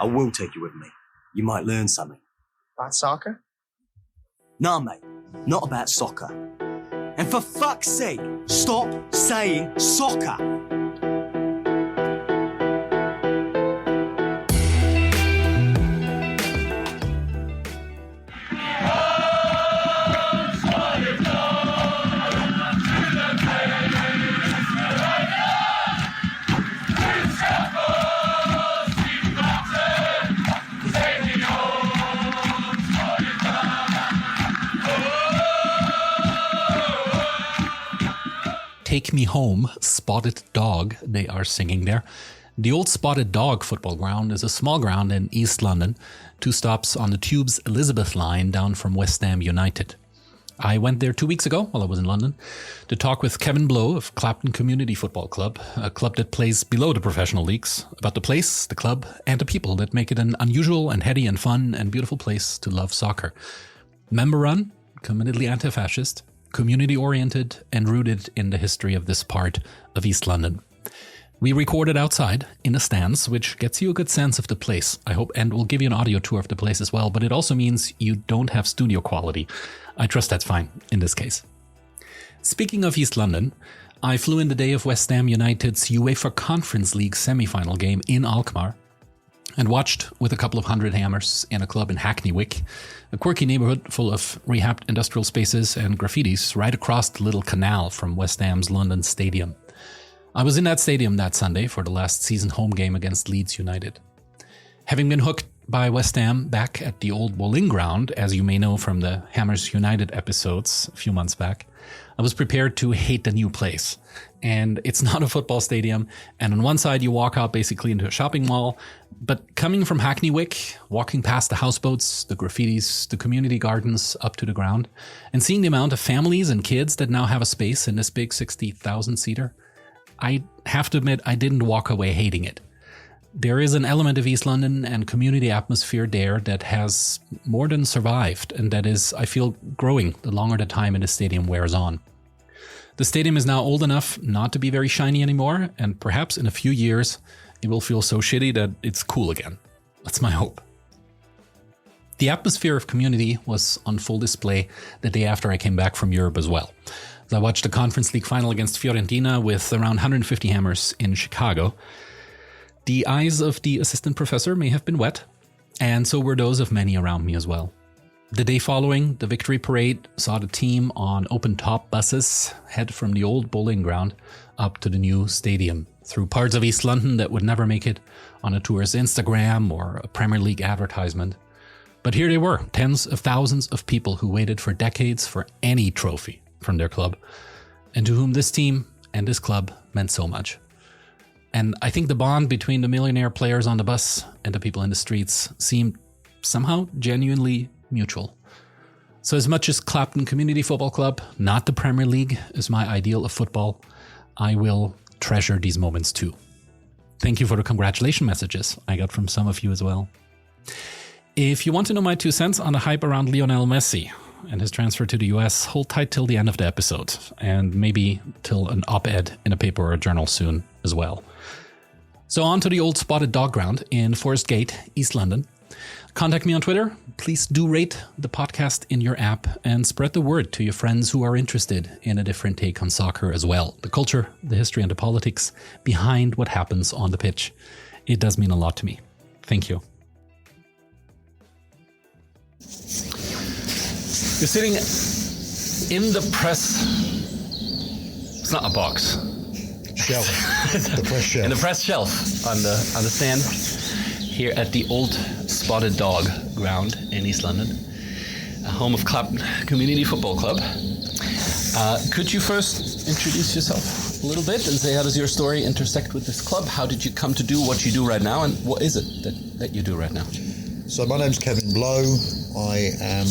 I will take you with me. You might learn something. About soccer? Nah, mate. Not about soccer. And for fuck's sake, stop saying soccer. Take Me Home, Spotted Dog, they are singing there. The Old Spotted Dog football ground is a small ground in East London, 2 stops on the Tube's Elizabeth line down from West Ham United. I went there 2 weeks ago while I was in London to talk with Kevin Blowe of Clapton Community Football Club, a club that plays below the professional leagues, about the place, the club, and the people that make it an unusual and heady and fun and beautiful place to love soccer. Member run, committedly anti-fascist, community-oriented and rooted in the history of this part of East London. We recorded outside in the stands, which gets you a good sense of the place, I hope, and we'll give you an audio tour of the place as well, but it also means you don't have studio quality. I trust that's fine in this case. Speaking of East London, I flew in the day of West Ham United's UEFA Conference League semi-final game in Alkmaar, and watched with a couple of hundred hammers in a club in Hackney Wick, a quirky neighborhood full of rehabbed industrial spaces and graffitis right across the little canal from West Ham's London Stadium. I was in that stadium that Sunday for the last season home game against Leeds United. Having been hooked by West Ham back at the old bowling ground, as you may know from the Hammers United episodes a few months back, I was prepared to hate the new place. And it's not a football stadium, and on one side you walk out basically into a shopping mall, but coming from Hackney Wick, walking past the houseboats, the graffitis, the community gardens up to the ground, and seeing the amount of families and kids that now have a space in this big 60,000-seater, I have to admit I didn't walk away hating it. There is an element of East London and community atmosphere there that has more than survived, and that is, I feel, growing the longer the time in the stadium wears on. The stadium is now old enough not to be very shiny anymore, and perhaps in a few years it will feel so shitty that it's cool again. That's my hope. The atmosphere of community was on full display the day after I came back from Europe as well. I watched the Conference League final against Fiorentina with around 150 hammers in Chicago. The eyes of the assistant professor may have been wet, and so were those of many around me as well. The day following the victory parade saw the team on open-top buses head from the old bowling ground up to the new stadium, through parts of East London that would never make it on a tour's Instagram or a Premier League advertisement. But here they were, tens of thousands of people who waited for decades for any trophy from their club, and to whom this team and this club meant so much. And I think the bond between the millionaire players on the bus and the people in the streets seemed somehow genuinely mutual. So as much as Clapton Community Football Club, not the Premier League, is my ideal of football, I will treasure these moments too. Thank you for the congratulation messages I got from some of you as well. If you want to know my 2 cents on the hype around Lionel Messi and his transfer to the US, hold tight till the end of the episode, and maybe till an op-ed in a paper or a journal soon as well. So on to the Old Spotted Dog ground in Forest Gate, East London. Contact me on Twitter. Please do rate the podcast in your app and spread the word to your friends who are interested in a different take on soccer as well. The culture, the history, and the politics behind what happens on the pitch. It does mean a lot to me. Thank you. You're sitting in the press. It's not a box. Shelf. The press shelf. In the press shelf on the stand here at the Old Spotted Dog ground in East London, home of Clapton Community Football Club. Could you first introduce yourself a little bit and say, how does your story intersect with this club? How did you come to do what you do right now, and what is it that you do right now? So my name's Kevin Blowe. I am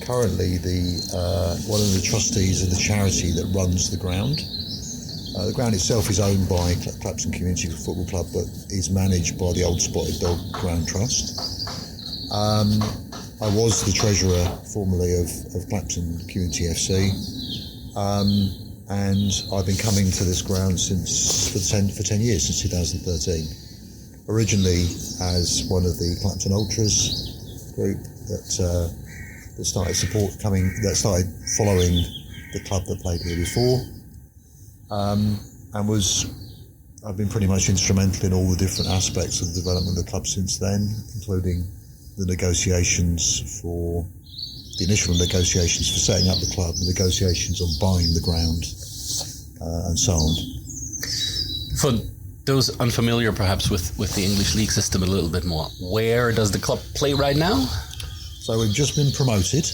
currently one of the trustees of the charity that runs the ground. The ground itself is owned by Clapton Community Football Club, but is managed by the Old Spotted Dog Ground Trust. I was the treasurer formerly of Clapton Community FC, and I've been coming to this ground for 10 years, since 2013. originally as one of the Clapton Ultras group that started following the club that played here before, I've been pretty much instrumental in all the different aspects of the development of the club since then, including the initial negotiations for setting up the club, the negotiations on buying the ground, and so on. For those unfamiliar perhaps with the English league system a little bit more, where does the club play right now? So we've just been promoted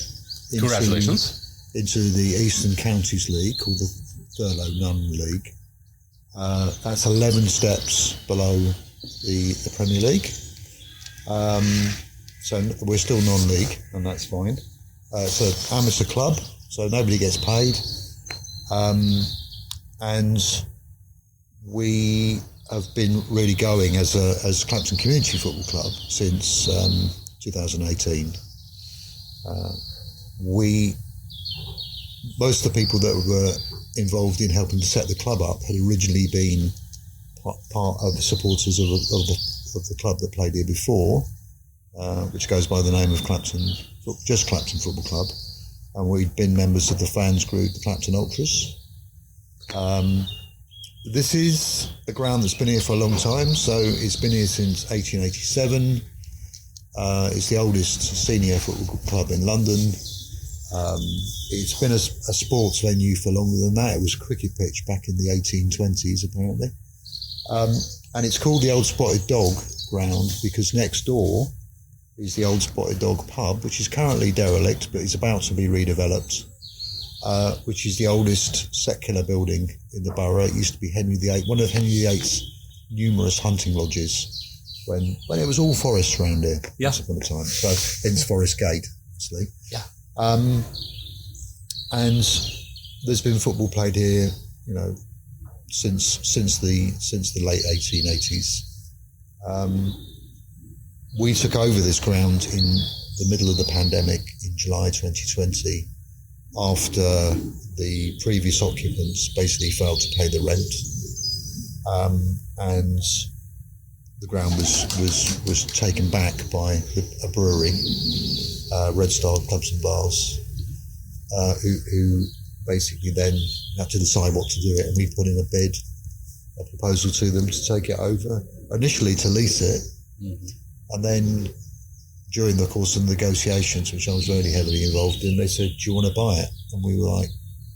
Congratulations. into the Eastern Counties League, called the Thurlow Nunn League. That's 11 steps below the Premier League. So we're still non-league, and that's fine. It's an amateur club, so nobody gets paid. And we have been really going as Clapton Community Football Club since 2018. Most of the people that were involved in helping to set the club up had originally been part of the supporters of the club that played here before, which goes by the name of Clapton Football Club, and we'd been members of the fans group, the Clapton Ultras. This is a ground that's been here for a long time, so it's been here since 1887. It's the oldest senior football club in London. It's been a sports venue for longer than that. It was a cricket pitch back in the 1820s, apparently. And it's called the Old Spotted Dog ground because next door is the Old Spotted Dog pub, which is currently derelict, but is about to be redeveloped, which is the oldest secular building in the borough. It used to be one of Henry VIII's numerous hunting lodges when it was all forest around here once upon a time. So hence Forest Gate, obviously. Yeah. And there's been football played here, since the late 1880s. We took over this ground in the middle of the pandemic in July 2020, after the previous occupants basically failed to pay the rent, and the ground was taken back by a brewery, Red Star Clubs and Bars, who basically then had to decide what to do it, and we put in a proposal to them to take it over, initially to lease it, and then during the course of the negotiations, which I was really heavily involved in, they said, "Do you want to buy it?" And we were like,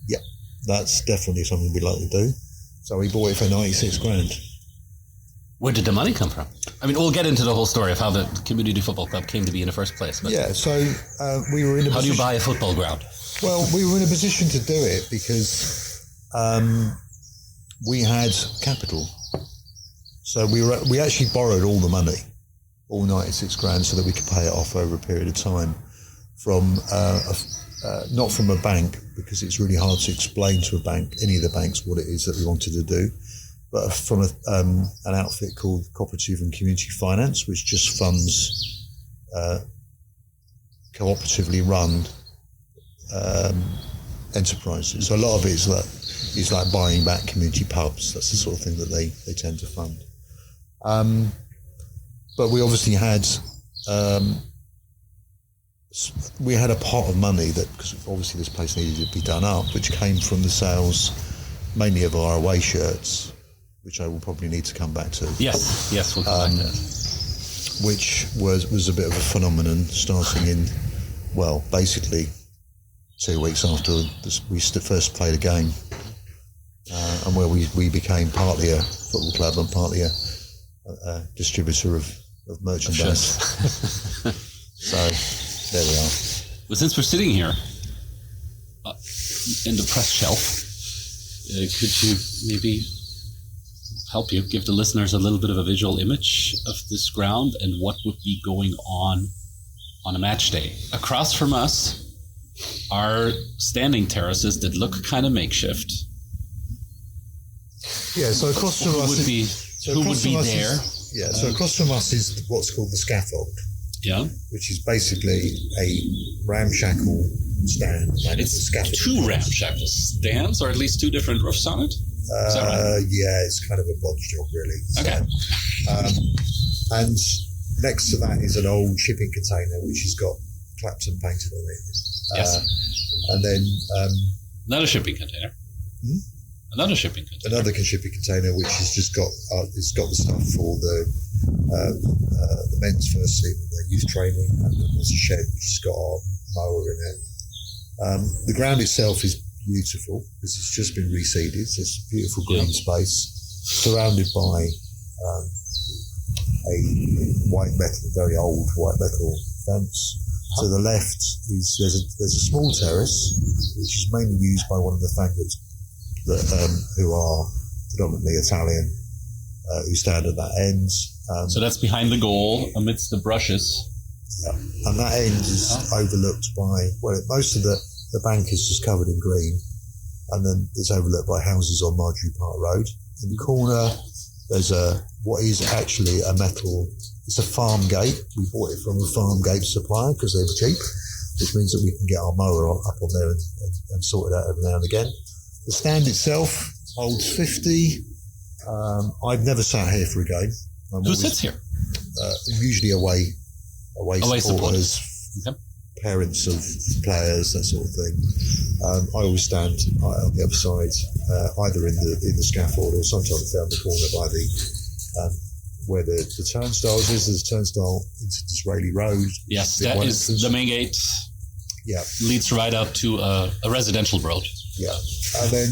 "Yeah, that's definitely something we'd like to do." So we bought it for 96 grand. Where did the money come from? I mean, we'll get into the whole story of how the Community Football Club came to be in the first place. But yeah, so we were in a how position... do you buy a football ground? Well, we were in a position to do it because we had capital. So we actually borrowed all the money, all 96 grand, so that we could pay it off over a period of time from not from a bank, because it's really hard to explain to a bank, any of the banks, what it is that we wanted to do, but from an outfit called Cooperative and Community Finance, which just funds cooperatively run enterprises. So a lot of it is like buying back community pubs. That's the sort of thing that they tend to fund. But we obviously had a pot of money that, because obviously this place needed to be done up, which came from the sales mainly of our away shirts, which I will probably need to come back to. Yes, we'll come back to that. Which was a bit of a phenomenon, starting in, well, basically 2 weeks after we first played a game, and where we became partly a football club and partly a distributor of merchandise. So there we are. Well, since we're sitting here in the press shelf, could you maybe give the listeners a little bit of a visual image of this ground and what would be going on a match day? Across from us are standing terraces that look kind of makeshift. Yeah, so across from us who would be there? So across from us is what's called the scaffold. Yeah. Which is basically a ramshackle stand. It's two ramshackle stands, or at least two different roofs on it? Is that right? Yeah, it's kind of a bodge job, really. Okay. And next to that is an old shipping container which has got Clapton painted on it. Yes. And then Another shipping container. Another shipping container. Another shipping container which has just got it's got the stuff for the men's first team and their youth training, and then there's a shed which has got our mower in it. The ground itself is beautiful because it's just been reseeded. So it's a beautiful green space surrounded by a white metal, very old white metal fence. To the left is there's a small terrace which is mainly used by one of the families that who are predominantly Italian, who stand at that end. So that's behind the goal, amidst the brushes. Yeah, and that end is overlooked by most of the bank is just covered in green, and then it's overlooked by houses on Marjorie Park Road. In the corner, there's what is actually a metal. It's a farm gate. We bought it from a farm gate supplier because they were cheap, which means that we can get our mower up on there and sort it out every now and again. The stand itself holds 50. I've never sat here for a game. Who sits here? Usually away supporters, Okay. parents of players, that sort of thing. I always stand on the other side, either in the scaffold or sometimes down the corner by the where the turnstiles is. There's a turnstile into Disraeli Road. Yes, that is the main gate. Yeah, leads right out to a residential road. Yeah, and then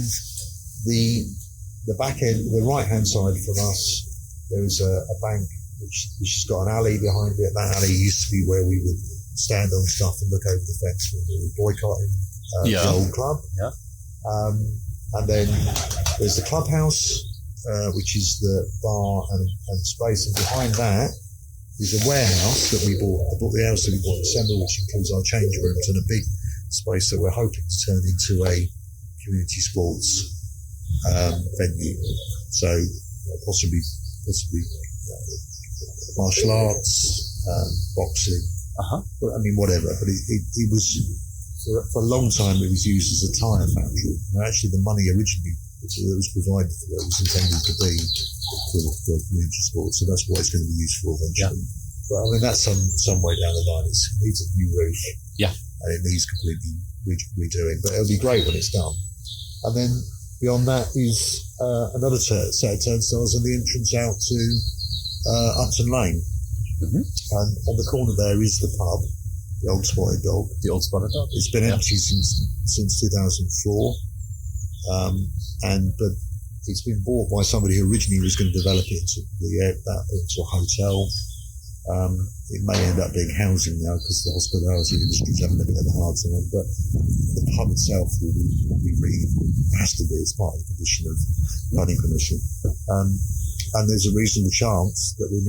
the back end, the right hand side from us, there is a bank which has got an alley behind it. That alley used to be where we would stand on stuff and look over the fence when we were boycotting the old club. Yeah. And then there's the clubhouse, which is the bar and space, and behind that is a warehouse that we bought. I bought the house that we bought in December, which includes our change rooms and a big space that we're hoping to turn into a community sports venue. So possibly martial arts, boxing. I mean, whatever. But it was for a long time. It was used as a tyre factory. And actually, the money originally that was provided for it was intended to be for community sports. So that's what it's going to be used for eventually. Yeah. But I mean, that's some way down the line. It needs a new roof. Yeah. And it needs completely redoing. But it'll be great when it's done. And then beyond that is another set of turnstiles and the entrance out to Upton Lane. And on the corner there is the pub, the Old Spotted Dog. The Old Spotted Dog. It's been empty since 2004, but it's been bought by somebody who originally was going to develop it into a hotel. It may end up being housing now because the hospitality industry is having a bit of a hard time. But the pub itself has to be. It's part of the condition of planning permission. And there's a reasonable chance that we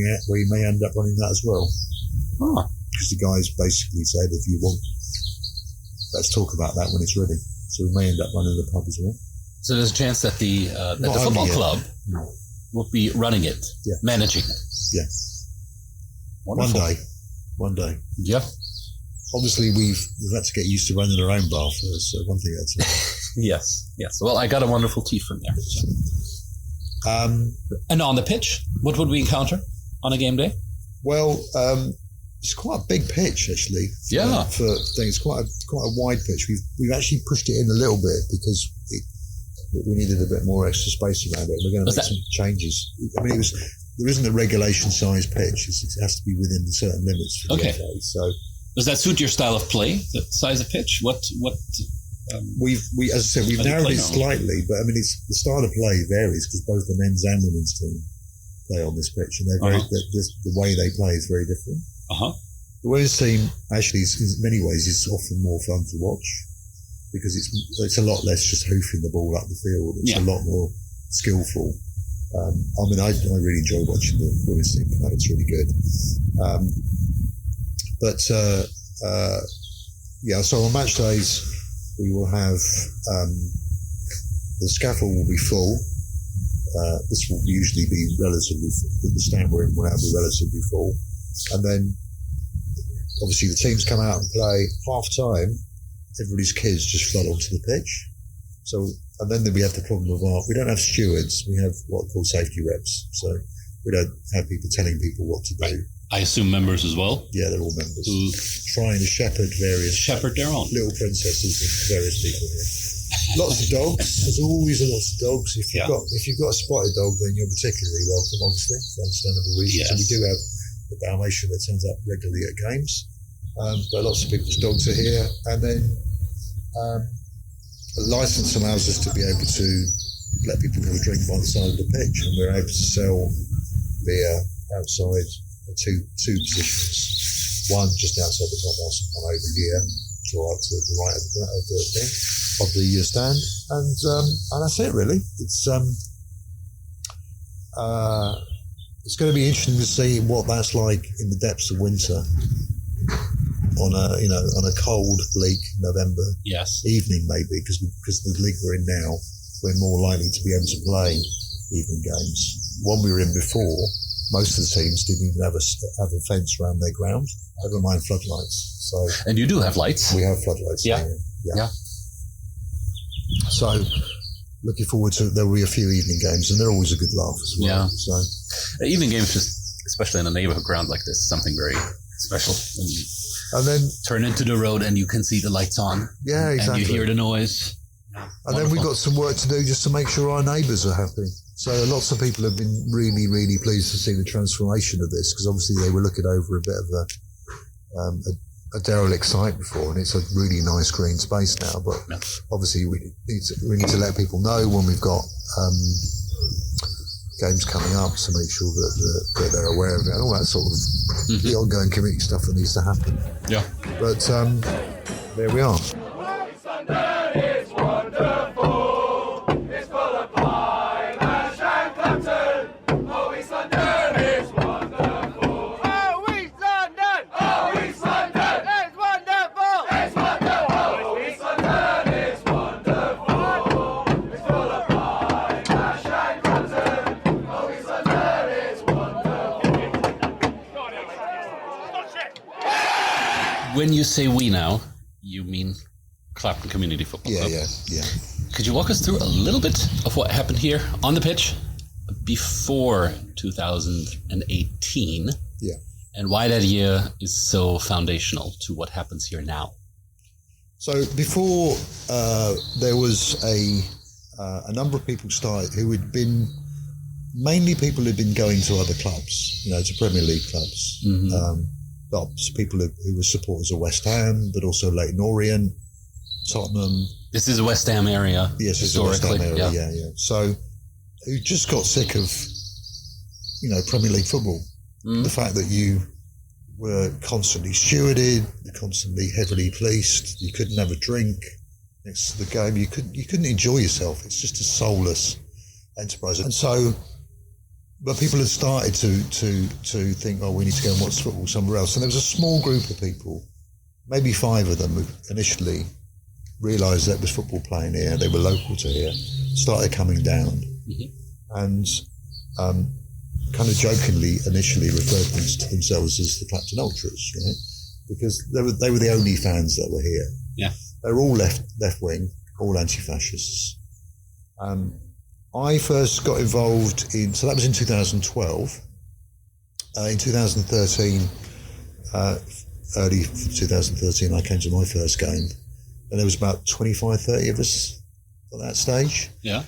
may end up running that as well. Because the guys basically said, if you want, let's talk about that when it's ready. So we may end up running the pub as well. So there's a chance that the football club will be running it, managing it. Yeah. Wonderful. One day. Yeah. Obviously, we've had to get used to running our own bar first. So one thing at a time. Yes. Well, I got a wonderful tea from there. So. And on the pitch, what would we encounter on a game day? Well, it's quite a big pitch actually. For things, quite a wide pitch. We've actually pushed it in a little bit because we needed a bit more extra space around it. We're going to make some changes. I mean, there isn't a regulation size pitch. It has to be within certain limits for the FA. So does that suit your style of play? The size of pitch? What? We as I said, we've narrowed it slightly, but I mean, the style of play varies because both the men's and women's team play on this pitch, and the way they play is very different. The women's team actually, in many ways, is often more fun to watch because it's a lot less just hoofing the ball up the field. It's a lot more skillful. I mean, I really enjoy watching the women's team play. It's really good. So on match days, we will have the scaffold will be full. This will usually be relatively full. The stand we're in will be relatively full. And then, obviously, the teams come out and play half-time. Everybody's kids just flood onto the pitch. So, and then we have the problem of we don't have stewards. We have what are called safety reps. So We don't have people telling people what to do. Right. I assume members as well? Yeah, they're all members. Trying to shepherd their own little princesses and various people here. Lots of dogs. There's always lots of dogs. If you've got a spotted dog, then you're particularly welcome, obviously, for understandable reasons. Yes. So we do have a Dalmatian that turns up regularly at games. But lots of people's dogs are here. And then a license allows us to be able to let people have a drink by the side of the pitch, and we're able to sell beer outside two positions. One just outside the clubhouse and one over here, to the right of the stand, and that's it really. It's going to be interesting to see what that's like in the depths of winter on a cold, bleak November evening, maybe because the league we're in now, we're more likely to be able to play evening games. One we were in before, most of the teams didn't even have a fence around their ground, never mind floodlights. So, and you do have lights? We have floodlights. Yeah. So looking forward to, there will be a few evening games, and they're always a good laugh as well. Yeah. So evening games, just especially in a neighborhood ground like this, something very special. When you then turn into the road and you can see the lights on. Yeah, exactly. And you hear the noise. And then we've got some work to do just to make sure our neighbours are happy. So lots of people have been really, really pleased to see the transformation of this, because obviously they were looking over a bit of a derelict site before, and it's a really nice green space now. But obviously we need to let people know when we've got games coming up, to make sure that they're aware of it, and all that sort of the ongoing community stuff that needs to happen. Yeah. But there we are. It's wonderful. It's full of pie, mash and Clapton. Oh, East London is wonderful. Oh, East London. Oh, East London. It's wonderful. It's wonderful. Oh, East London is wonderful. It's full of pie, mash and Clapton. Oh, East London is wonderful. When you say we now, you mean Clapton Community Football Club. Yeah. Could you walk us through a little bit of what happened here on the pitch before 2018? Yeah. And why that year is so foundational to what happens here now? So before there was a number of people started who had been, mainly people who'd been going to other clubs, to Premier League clubs. People who were supporters of West Ham, but also Leyton Orient, Tottenham. This is a West Ham area. Yes, it's a West Ham area. Yeah. So, who just got sick of, Premier League football. The fact that you were constantly stewarded, constantly heavily policed. You couldn't have a drink next to the game. You couldn't enjoy yourself. It's just a soulless enterprise. And so, but people had started to think, we need to go and watch football somewhere else. And there was a small group of people, maybe 5 of them, who initially realised that there was football playing here. They were local to here, started coming down, and kind of jokingly initially referred to themselves as the Clapton Ultras, right? Because they were the only fans that were here. Yeah, they were all left wing, all anti-fascists. I first got involved so that was in 2012. In 2013, early 2013, I came to my first game, and there was about 25, 30 of us at that stage. Yeah.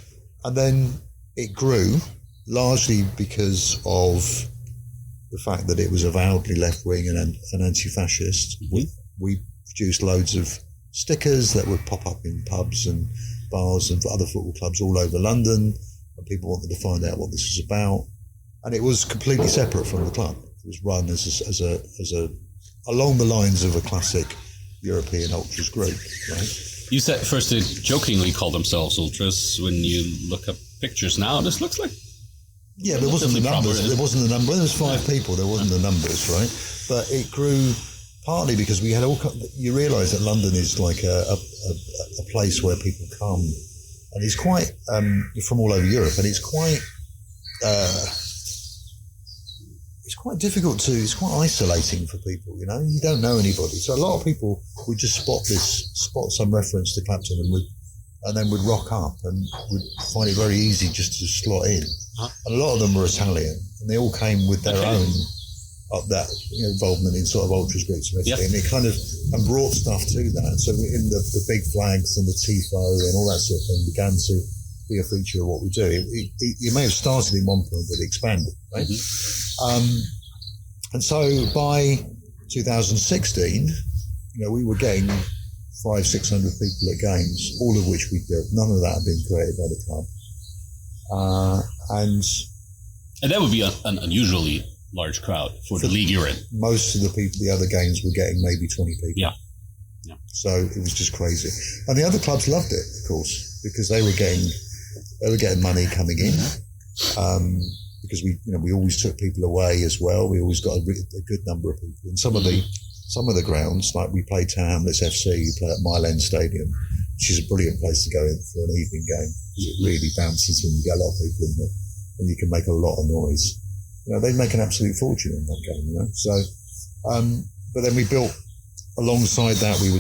And then it grew, largely because of the fact that it was avowedly left-wing and anti-fascist. We produced loads of stickers that would pop up in pubs and bars and other football clubs all over London, and people wanted to find out what this was about. And it was completely separate from the club. It was run as a along the lines of a classic European ultras group, right? You said first they jokingly called themselves ultras. When you look up pictures now, this looks like there wasn't the numbers. There wasn't the number. When there was 5 people, there wasn't the numbers, right? But it grew partly because we had you realise that London is like a place where people come, and it's quite from all over Europe, and it's quite difficult it's quite isolating for people. You don't know anybody, so a lot of people would just spot some reference to Clapton and then would rock up and would find it very easy just to slot in. And a lot of them were Italian, and they all came with their own involvement in sort of ultras groups from Italy, and it kind of brought stuff to that. So in the big flags and the tifo and all that sort of thing began to be a feature of what we do. It may have started in one point, but it expanded, right? And so by 2016, we were getting 500-600 people at games, all of which we built. None of that had been created by the club. And that would be an unusually large crowd for the league you're in. Most of the other games were getting maybe 20 people. Yeah. So it was just crazy. And the other clubs loved it, of course, because they were getting money coming in. Because we always took people away as well. We always got a good number of people. And some of the grounds, like we played Town Hamlets FC, we play at Mile End Stadium, which is a brilliant place to go in for an evening game. It really bounces when you get a lot of people in there, and you can make a lot of noise. They make an absolute fortune in that game, So, but then we built, alongside that, we were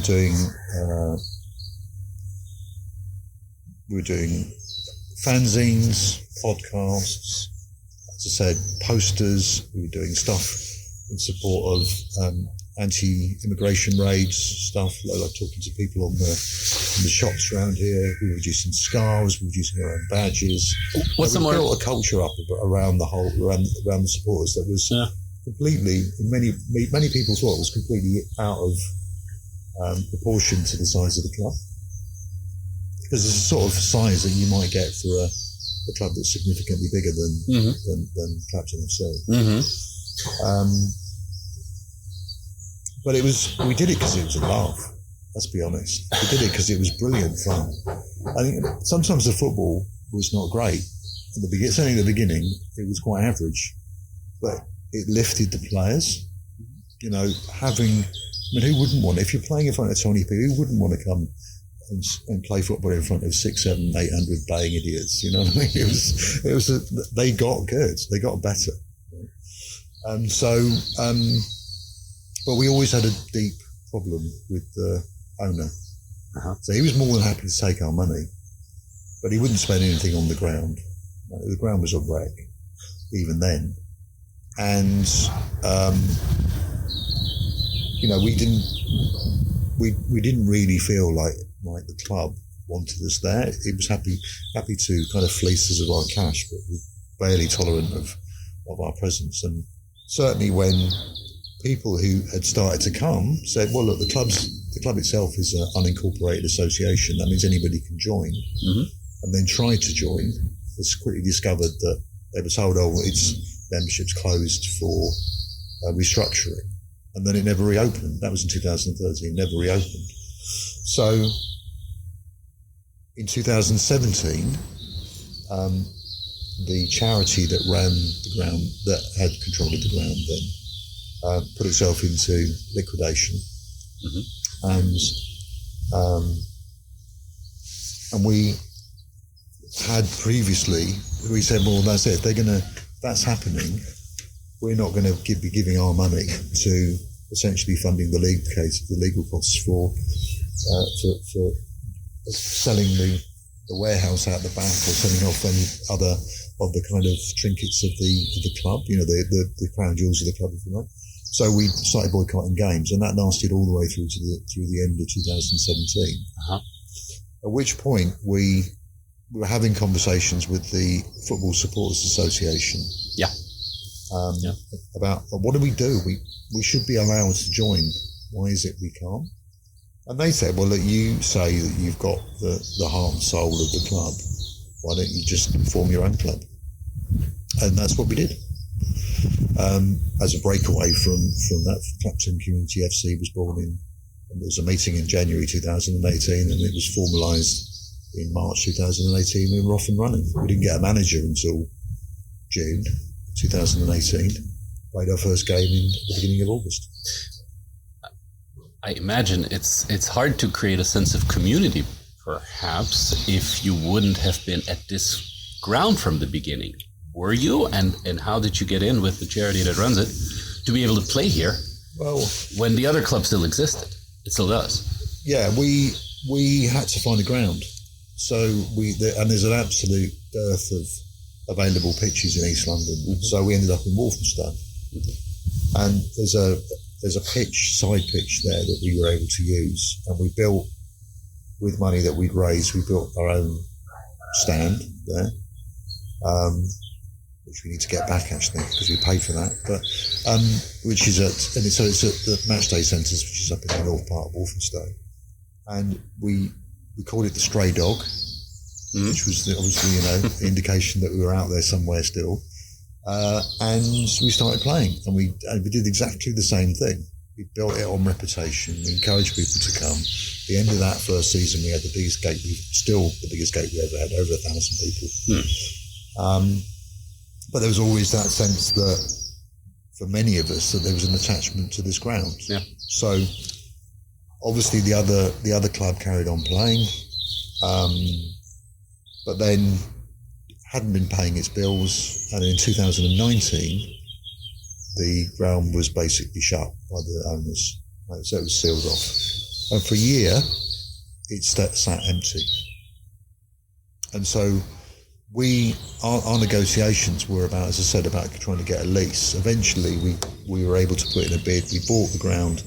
doing fanzines, podcasts, as I said, posters. We were doing stuff in support of anti-immigration raids, stuff like talking to people in the shops around here. We were producing scarves, we were producing our own badges. We built a culture up around around the supporters that was completely, many people thought it was completely out of proportion to the size of the club, because it's a sort of size that you might get for a club that's significantly bigger than Clapton FC. But we did it because it was a laugh. Let's be honest. We did it because it was brilliant fun. I think sometimes the football was not great at the beginning. Certainly at the beginning, it was quite average, but it lifted the players. Who wouldn't want? If you're playing in front of 20 people, who wouldn't want to come and play football in front of 600, 700, 800 baying idiots? You know what I mean? They got good. They got better. But we always had a deep problem with the owner. So he was more than happy to take our money, but he wouldn't spend anything on the ground. The ground was a wreck, even then. And, we didn't really feel like the club wanted us there. It was happy to kind of fleece us of our cash, but was barely tolerant of our presence. And certainly when people who had started to come said, well, look, the club itself is an unincorporated association. That means anybody can join. And then tried to join. It's quickly discovered that they were told, its membership's closed for restructuring. And then it never reopened. That was in 2013, never reopened. So in 2017, the charity that ran the ground, that had control of the ground then, put itself into liquidation, and we had previously, we said, well, that's it. That's happening. We're not going to be giving our money to essentially funding the legal costs for selling the warehouse out the back, or selling off any other of the kind of trinkets of the club, the crown jewels of the club, if you like. So we started boycotting games, and that lasted all the way through the end of 2017. At which point we were having conversations with the Football Supporters Association. About what do we do? We should be allowed to join. Why is it we can't? And they said, well, look, you say that you've got the heart and soul of the club. Why don't you just form your own club? And that's what we did. As a breakaway from that, Clapton Community FC was born in. There was a meeting in January 2018, and it was formalised in March 2018. We were off and running. We didn't get a manager until June 2018. Played our first game in the beginning of August. I imagine it's hard to create a sense of community, perhaps, if you wouldn't have been at this ground from the beginning. Were you? And how did you get in with the charity that runs it to be able to play here? Well, when the other club still existed, it still does. Yeah, we had to find a ground. So and there's an absolute dearth of available pitches in East London. So we ended up in Walthamstow. And there's a pitch, side pitch there that we were able to use, and we built, with money that we'd raised, we built our own stand there, which we need to get back actually because we paid for that. But which is it's at the Matchday Centres, which is up in the north part of Walthamstow, and we called it the Stray Dog, which was obviously the indication that we were out there somewhere still. And we started playing, and we did exactly the same thing. We built it on reputation. We encouraged people to come. At the end of that first season, we had the biggest gate. Still the biggest gate we ever had, over 1,000 people. But there was always that sense that, for many of us, that there was an attachment to this ground. Yeah. So obviously the other club carried on playing, but then hadn't been paying its bills, and in 2019 the ground was basically shut by the owners, so it was sealed off, and for a year it sat empty. And so our negotiations were about, as I said, about trying to get a lease. Eventually we were able to put in a bid. We bought the ground,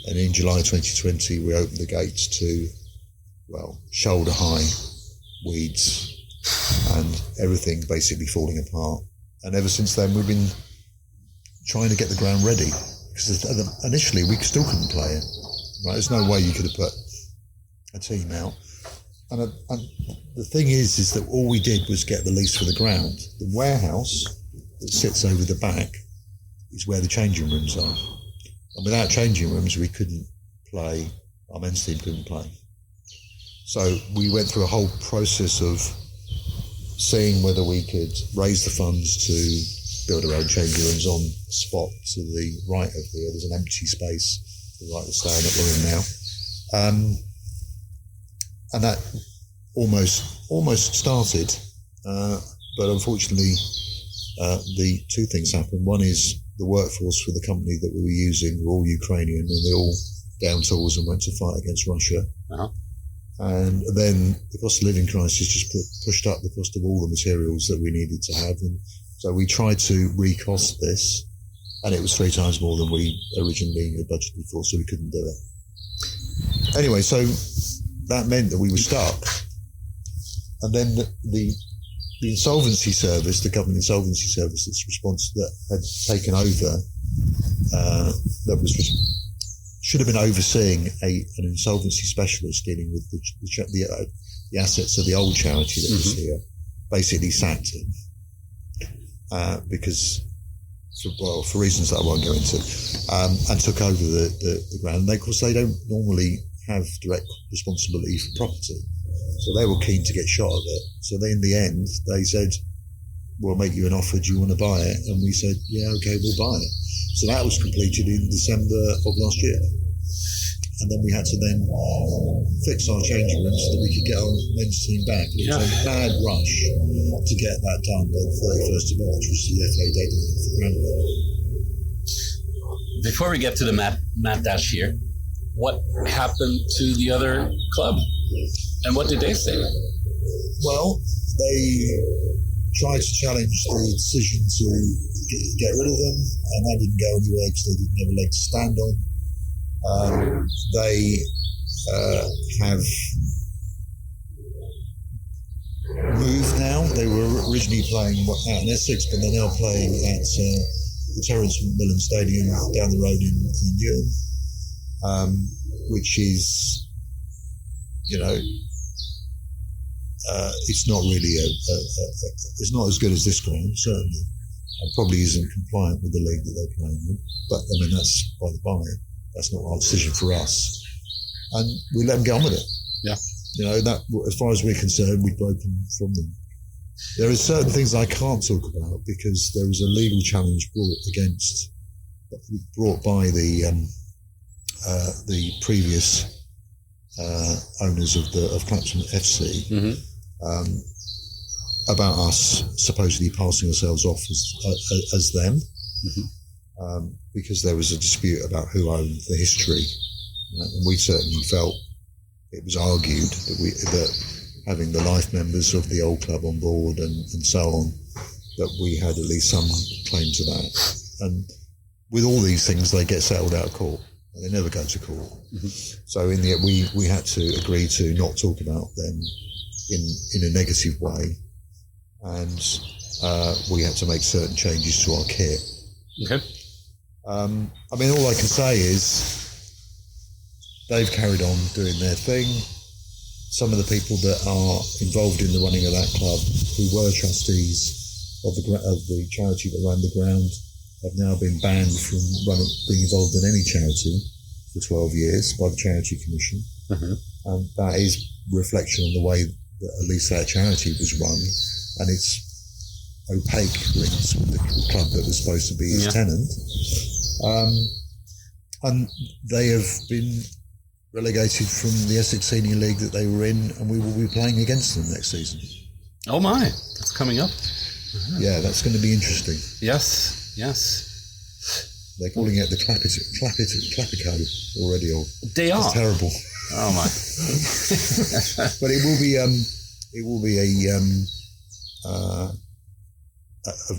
and in July 2020 we opened the gates to, shoulder high weeds and everything basically falling apart. And ever since then we've been trying to get the ground ready, because initially we still couldn't play it. Right, there's no way you could have put a team out. And the thing is that all we did was get the lease for the ground. The warehouse that sits over the back is where the changing rooms are. And without changing rooms, we couldn't play. Our men's team couldn't play. So we went through a whole process of seeing whether we could raise the funds to build our own changing rooms on the spot to the right of here. There's an empty space to the right of the stand that we're in now. And that almost started, but unfortunately the two things happened. One is the workforce for the company that we were using were all Ukrainian, and they all down tools and went to fight against Russia. And then the cost of living crisis just pushed up the cost of all the materials that we needed to have. And so we tried to recost this, and it was 3 times more than we originally had budgeted for, so we couldn't do it. Anyway, so that meant that we were stuck. And then the insolvency service, the government insolvency service that had taken over, should have been overseeing an insolvency specialist dealing with the assets of the old charity that was here, basically sacked him because, for reasons that I won't go into, and took over the ground. And of course, they don't normally have direct responsibility for property, so they were keen to get shot of it. So then in the end they said, we'll make you an offer, do you want to buy it? And we said, yeah, okay, we'll buy it. So that was completed in December of last year, and then we had to then fix our changing rooms so that we could get our men's team back. It was a bad rush to get that done by the 31st of March, which is the FA deadline for ground work. Before we get to the Matt Dash here, what happened to the other club, and what did they say? Well, they tried to challenge the decision to get rid of them, and that didn't go anywhere because they didn't have a leg to stand on. They have moved now. They were originally playing out in Essex, but they're now playing at the Terence McMillan Stadium down the road in Newham, which is, it's not really it's not as good as this ground, certainly, and probably isn't compliant with the league that they're playing in. But I mean, that's by the by. That's not our decision for us, and we let them get on with it. Yeah, that as far as we're concerned, we've broken from them. There are certain things I can't talk about because there was a legal challenge brought by the previous owners of Clapton FC about us supposedly passing ourselves off as them, because there was a dispute about who owned the history, and we certainly felt it was argued that having the life members of the old club on board and so on, that we had at least some claim to that. And with all these things, they get settled out of court. They never go to court. So in the end, we had to agree to not talk about them in a negative way, and we had to make certain changes to our kit. Okay. I mean, all I can say is they've carried on doing their thing. Some of the people that are involved in the running of that club, who were trustees of the charity that ran the ground, have now been banned from being involved in any charity for 12 years by the Charity Commission. And that is reflection on the way that at least that charity was run, and its opaque links with the club that was supposed to be its tenant. And they have been relegated from the Essex Senior League that they were in, and we will be playing against them next season. Oh my, that's coming up. Yeah, that's going to be interesting. Yes. They're calling it the Clapico already. They are. It's terrible. Oh my. But it will be a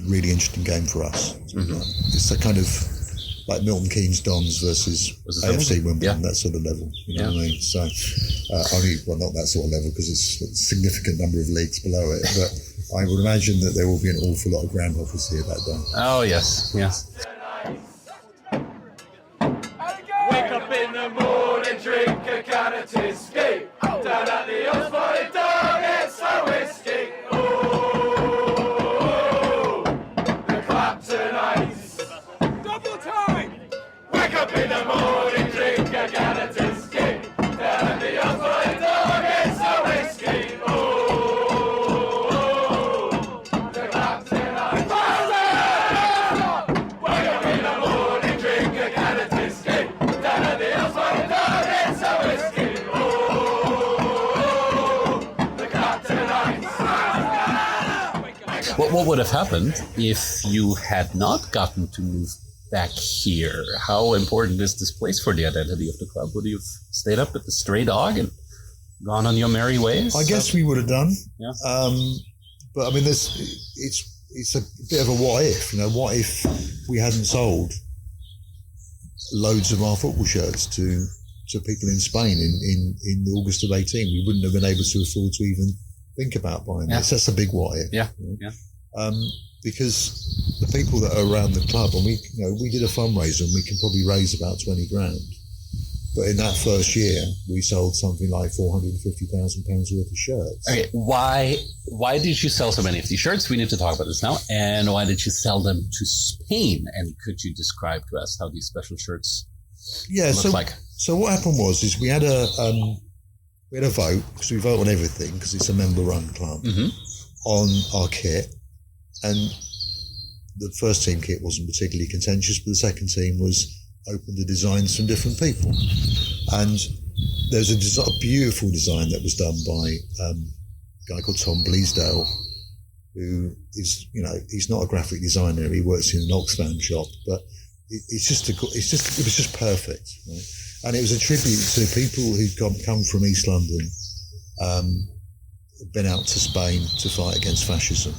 really interesting game for us. It's a kind of like Milton Keynes Dons versus AFC Wimbledon, that sort of level. You know what I mean? So not that sort of level, because it's a significant number of leagues below it. But I would imagine that there will be an awful lot of groundhoppers here that day. Oh yes. Wake up in the morning, drink a can of Tisky. Down at the Old Dog, it's a whiskey. Ooh, the Claptonites. Double time. Wake up in the morning, drink a can of Tisky. Down at the Old Dog, it's a whiskey. Ooh, the Claptonites. Wake up in the morning, drink a can of Tisky. Down at the Old Dog, it's a whiskey. What would have happened if you had not gotten to move back here? How important is this place for the identity of the club? Would you have stayed up at the Stray Dog and gone on your merry ways? I guess we would have done. Yeah. But I mean, it's a bit of a what if. What if we hadn't sold loads of our football shirts to people in Spain in August of 18? We wouldn't have been able to afford to even think about buying this. That's a big what if. Yeah. Because the people that are around the club, and we did a fundraiser, and we can probably raise about 20 grand. But in that first year, we sold something like £450,000 worth of shirts. Okay, why did you sell so many of these shirts? We need to talk about this now. And why did you sell them to Spain? And could you describe to us how these special shirts look like? So what happened was we had a vote, because we vote on everything, because it's a member-run club, on our kit. And the first team kit wasn't particularly contentious, but the second team was open to designs from different people. And there's a beautiful design that was done by a guy called Tom Bleasdale, who is, he's not a graphic designer. He works in an Oxfam shop, but it was just perfect, right? And it was a tribute to people who'd come from East London, been out to Spain to fight against fascism.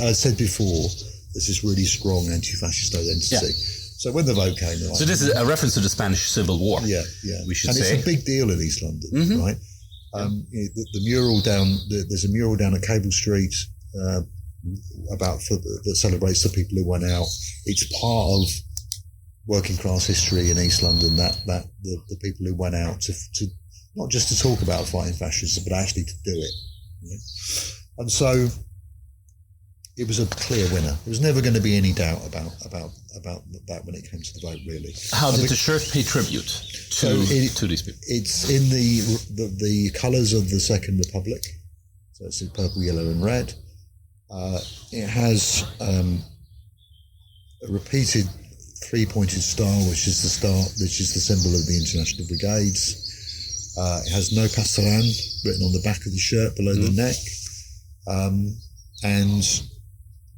I said before, there's this really strong anti-fascist identity. Yeah. So when the vote came out... So this is a reference to the Spanish Civil War. Yeah. We should say. And it's a big deal in East London, right? The mural there's a mural down at Cable Street that celebrates the people who went out. It's part of working class history in East London, that the people who went out to not just to talk about fighting fascism, but actually to do it. Yeah. And so it was a clear winner. There was never going to be any doubt about that when it came to the vote, really. How did the shirt pay tribute to these people? It's in the colours of the Second Republic. So it's in purple, yellow and red. It has a repeated three-pointed star, which is the symbol of the International Brigades. It has no Castellan written on the back of the shirt below the neck. And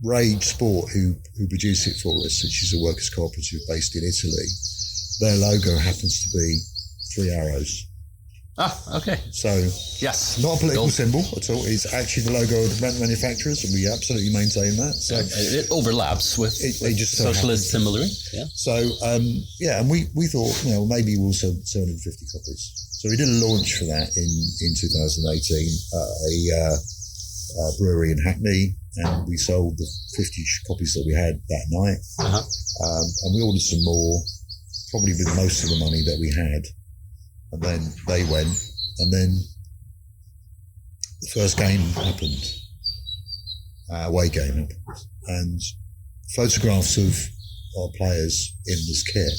Rage Sport, who produce it for us, which is a workers' cooperative based in Italy, their logo happens to be 3 arrows. Okay. So Yes. not a political Gold. symbol at all. It's actually the logo of the manufacturers, and we absolutely maintain that. So It overlaps with, It just so socialist similarly. Yeah. So, and we thought, maybe we'll sell 250 copies. So we did a launch for that in 2018 at a brewery in Hackney, and we sold the 50 copies that we had that night. And we ordered some more, probably with most of the money that we had. And then they went, and then the first game happened, away game happened, and photographs of our players in this kit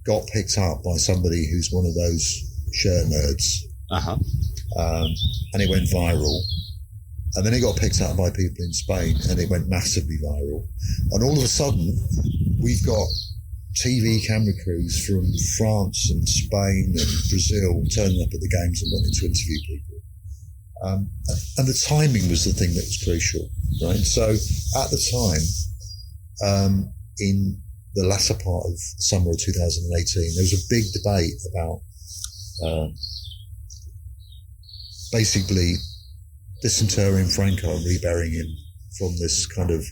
got picked up by somebody who's one of those shirt nerds, and it went viral. And then it got picked up by people in Spain, and it went massively viral. And all of a sudden, we've got TV camera crews from France and Spain and Brazil turning up at the games and wanting to interview people. And the timing was the thing that was crucial, right? So at the time, in the latter part of summer of 2018, there was a big debate about basically disinterring Franco and reburying him from this kind of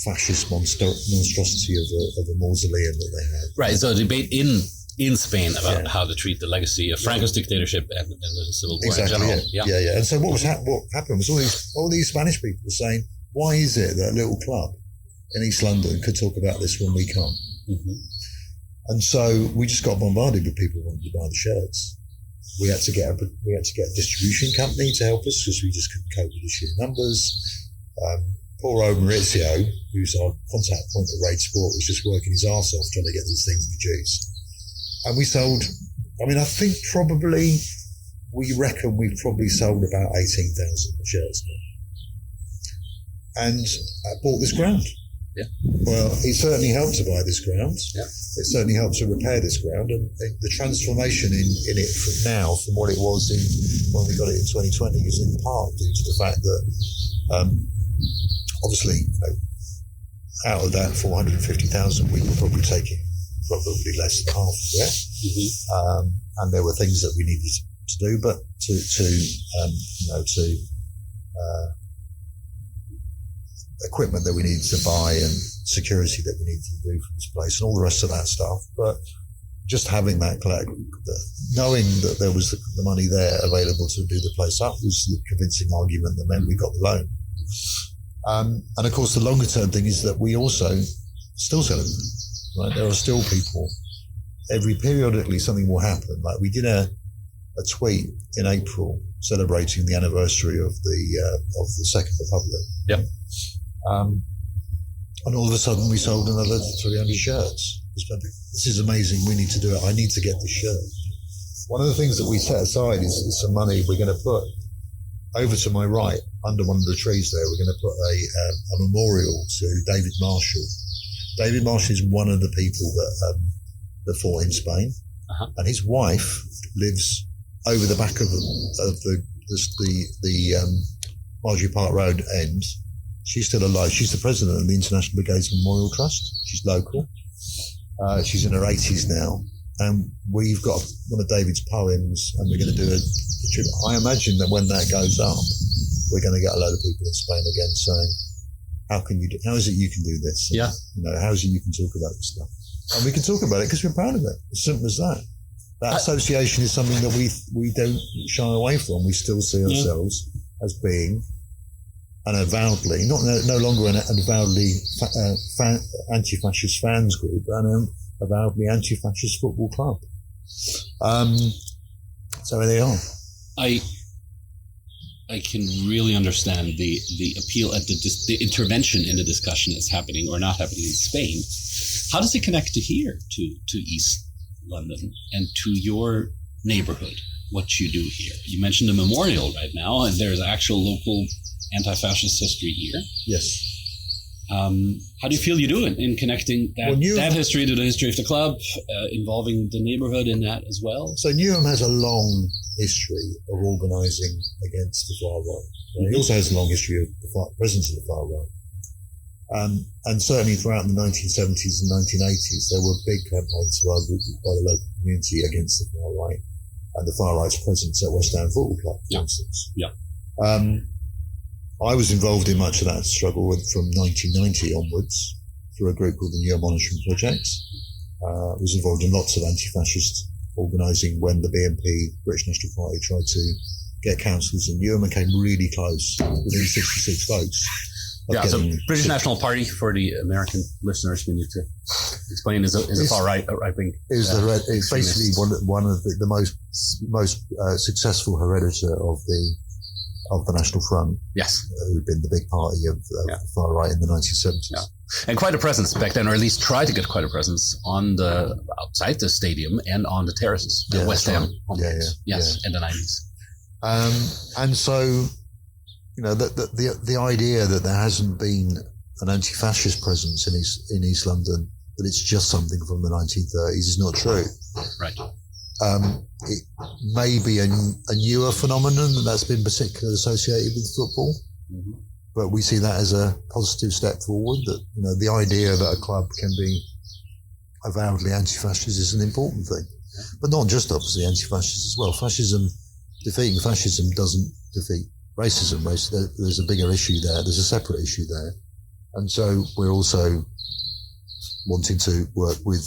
fascist monstrosity of a mausoleum that they had. Right. So a debate in Spain about how to treat the legacy of Franco's dictatorship and the Civil War in general. Yeah. And so what happened was all these Spanish people were saying, why is it that a little club in East London could talk about this when we can't? And so we just got bombarded with people wanting to buy the shirts. We had to get a distribution company to help us because we just couldn't cope with the sheer numbers. Poor old Maurizio, who's our contact point at Raid Sport, was just working his arse off trying to get these things produced. And we sold, we reckon we've probably sold about 18,000 shirts now. And I bought this ground. Yeah. Well, it certainly helped to buy this ground. Yeah. It certainly helped to repair this ground, and the transformation in it from what it was when we got it in 2020 is in part due to the fact that obviously out of that 450,000 we were probably taking probably less than half of it, and there were things that we needed to do, but equipment that we needed to buy and security that we needed to do for this place and all the rest of that stuff. But just having that, knowing that there was the money there available to do the place up was the convincing argument that meant we got the loan. And of course, the longer term thing is that we also still sell them, right? There are still people, periodically something will happen. Like we did a tweet in April celebrating the anniversary of the Second Republic. Yep. And all of a sudden we sold another 300 shirts. This is amazing. We need to do it. I need to get this shirt. One of the things that we set aside is some money we're going to put over to my right, under one of the trees there. We're going to put a memorial to David Marshall. David Marshall is one of the people that fought in Spain, and his wife lives over the back of the Marjorie Park Road end. She's still alive. She's the president of the International Brigades Memorial Trust. She's local. She's in her 80s now. And we've got one of David's poems, and we're going to do a tribute. I imagine that when that goes up, we're going to get a load of people in Spain again saying, how is it you can do this? Yeah. How is it you can talk about this stuff? And we can talk about it because we're proud of it. As simple as that. That association is something that we don't shy away from. We still see ourselves as being an avowedly, no longer an avowedly anti-fascist fans group, but an avowedly anti-fascist football club. So there they are. I can really understand the appeal at the intervention in the discussion that's happening or not happening in Spain. How does it connect to here, to East London and to your neighborhood, what you do here? You mentioned a memorial right now, and there's actual local anti-fascist history here. Yes. How do you feel you do it in connecting that history to the history of the club, involving the neighborhood in that as well? So Newham has a long history of organising against the far right. Mm-hmm. It also has a long history of the presence of the far right. And certainly throughout the 1970s and 1980s, there were big campaigns by the local community against the far right. and the far right's presence at West Ham Football Club, for instance. Yeah. I was involved in much of that struggle from 1990 onwards through a group called the Neo Monitoring Project. Was involved in lots of anti-fascist organising when the BNP, British National Party, tried to get councillors in Newham and came really close, within 66 votes. So British National Party, for the American listeners, we need to explain, is a far right wing. It's basically one of the most successful hereditary of the National Front. Yes, who'd been the big party of the far right in the 1970s. Yeah. And quite a presence back then, or at least tried to get quite a presence outside the stadium and on the terraces, the West Ham home games. In the 90s. And so, the idea that there hasn't been an anti-fascist presence in East London, that it's just something from the 1930s, is not true. Right. It may be a newer phenomenon that's been particularly associated with football, but we see that as a positive step forward. That the idea that a club can be avowedly anti-fascist is an important thing, but not just obviously anti-fascist as well. Defeating fascism doesn't defeat racism. There's a bigger issue there. There's a separate issue there, and so we're also wanting to work with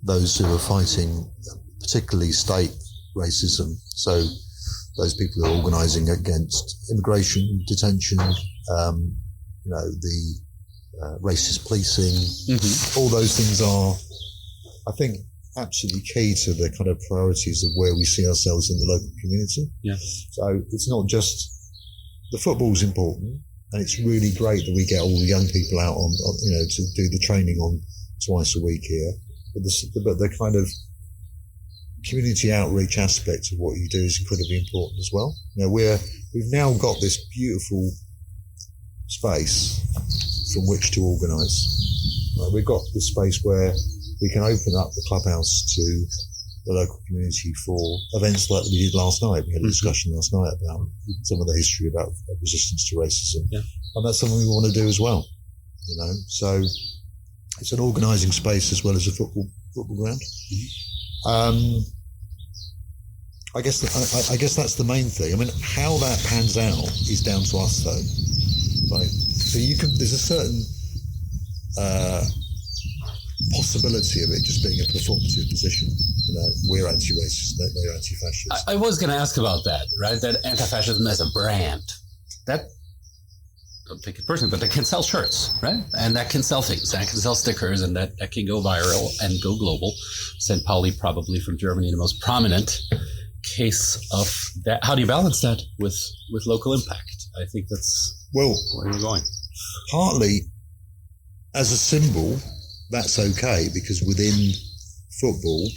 those who are fighting, particularly state racism. So those people who are organising against immigration, detention, the racist policing, all those things are, I think, absolutely key to the kind of priorities of where we see ourselves in the local community. Yeah. So it's not just the football's important, and it's really great that we get all the young people out on to do the training on twice a week here. But the kind of community outreach aspect of what you do is incredibly important as well. We've now got this beautiful space from which to organise. We've got this space where we can open up the clubhouse to the local community for events like we did last night. We had a discussion last night about some of the history about resistance to racism, and that's something we want to do as well. So it's an organising space as well as a football ground. I guess that's the main thing. I mean, how that pans out is down to us, though. Right? So there's a certain possibility of it just being a performative position. We're anti-racist, they're anti-fascist. I was going to ask about that, right? That anti-fascism as a brand. That, don't take it personally, but that can sell shirts, right? And that can sell things, that can sell stickers, and that can go viral and go global. St Pauli, probably from Germany, the most prominent case of that. How do you balance that with local impact? I think that's where you're going. Partly, as a symbol, that's okay, because within football,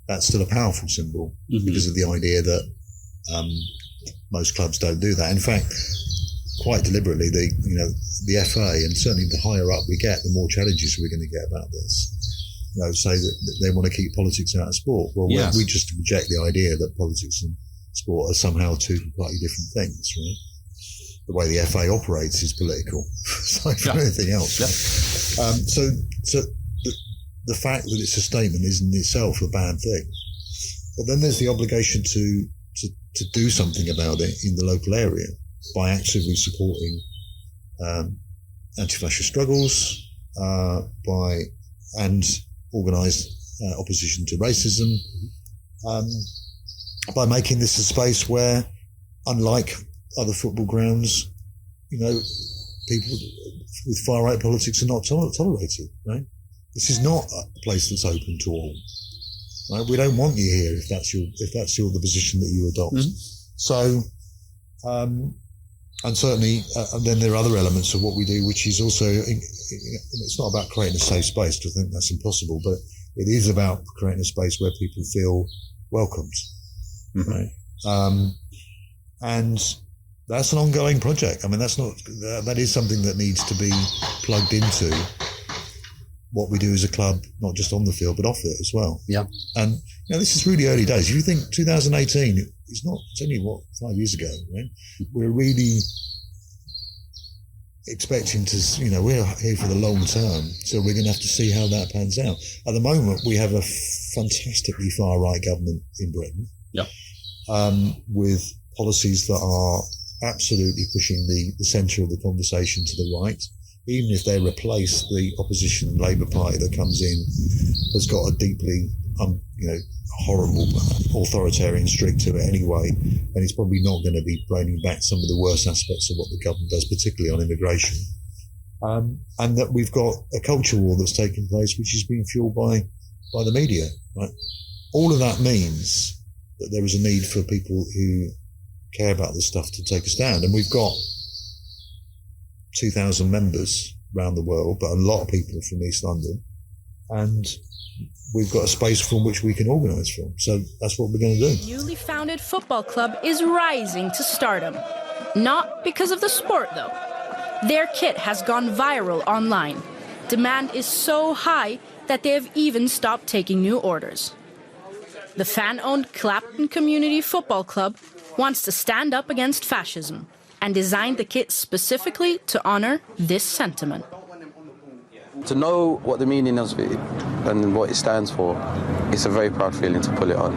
that's still a powerful symbol because of the idea that most clubs don't do that. In fact, quite deliberately, the FA, and certainly the higher up we get, the more challenges we're going to get about this. Say that they want to keep politics out of sport. Well, we just reject the idea that politics and sport are somehow two completely different things, right? The way the FA operates is political, aside from anything else. Right? So the fact that it's a statement is in itself a bad thing. But then there's the obligation to do something about it in the local area by actively supporting anti-fascist struggles, and organised opposition to racism, by making this a space where, unlike other football grounds, people with far right politics are not tolerated. Right? This is not a place that's open to all. Right? We don't want you here if that's the position that you adopt. So, and certainly, then there are other elements of what we do, which is also, it's not about creating a safe space, because I think that's impossible, but it is about creating a space where people feel welcomed. Right? And that's an ongoing project. I mean, that is something that needs to be plugged into what we do as a club, not just on the field, but off it as well. Yeah. And this is really early days. If you think 2018, it's only 5 years ago, right? We're really expecting to, we're here for the long term, so we're going to have to see how that pans out. At the moment, we have a fantastically far right government in Britain, Yeah. With policies that are absolutely pushing the centre of the conversation to the right. Even if they replace the opposition Labour Party that comes in, has got a deeply, horrible authoritarian streak to it anyway, and it's probably not going to be bringing back some of the worst aspects of what the government does, particularly on immigration. And that we've got a culture war that's taking place, which is being fueled by the media. Right? All of that means that there is a need for people who care about this stuff to take a stand, and we've got 2,000 members around the world, but a lot of people from East London, and we've got a space from which we can organise from. So that's what we're going to do. The newly founded football club is rising to stardom. Not because of the sport, though. Their kit has gone viral online. Demand is so high that they have even stopped taking new orders. The fan-owned Clapton Community Football Club wants to stand up against fascism and designed the kit specifically to honour this sentiment. To know what the meaning of it and what it stands for, it's a very proud feeling to pull it on.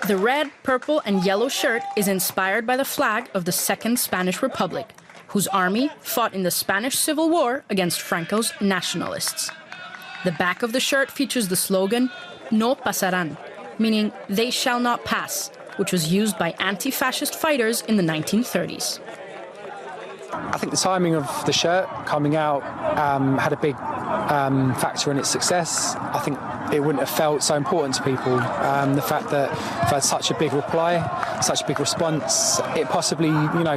The red, purple and yellow shirt is inspired by the flag of the Second Spanish Republic, whose army fought in the Spanish Civil War against Franco's nationalists. The back of the shirt features the slogan, "No pasarán," meaning they shall not pass, which was used by anti-fascist fighters in the 1930s. I think the timing of the shirt coming out had a big factor in its success. I think it wouldn't have felt so important to people. The fact that we've had such a big reply, such a big response, it possibly,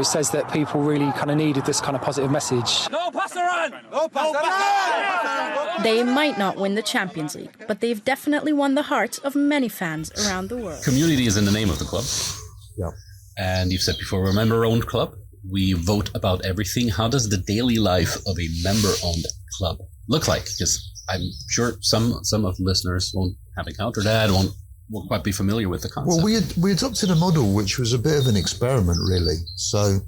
says that people really kind of needed this kind of positive message. No pasarán! No pasarán! They might not win the Champions League, but they've definitely won the hearts of many fans around the world. Community is in the name of the club. Yeah. And you've said before, we're a member-owned club. We vote about everything. How does the daily life of a member-owned club look like? Because I'm sure some of the listeners won't have encountered that, won't quite be familiar with the concept. Well, we adopted a model which was a bit of an experiment, really. So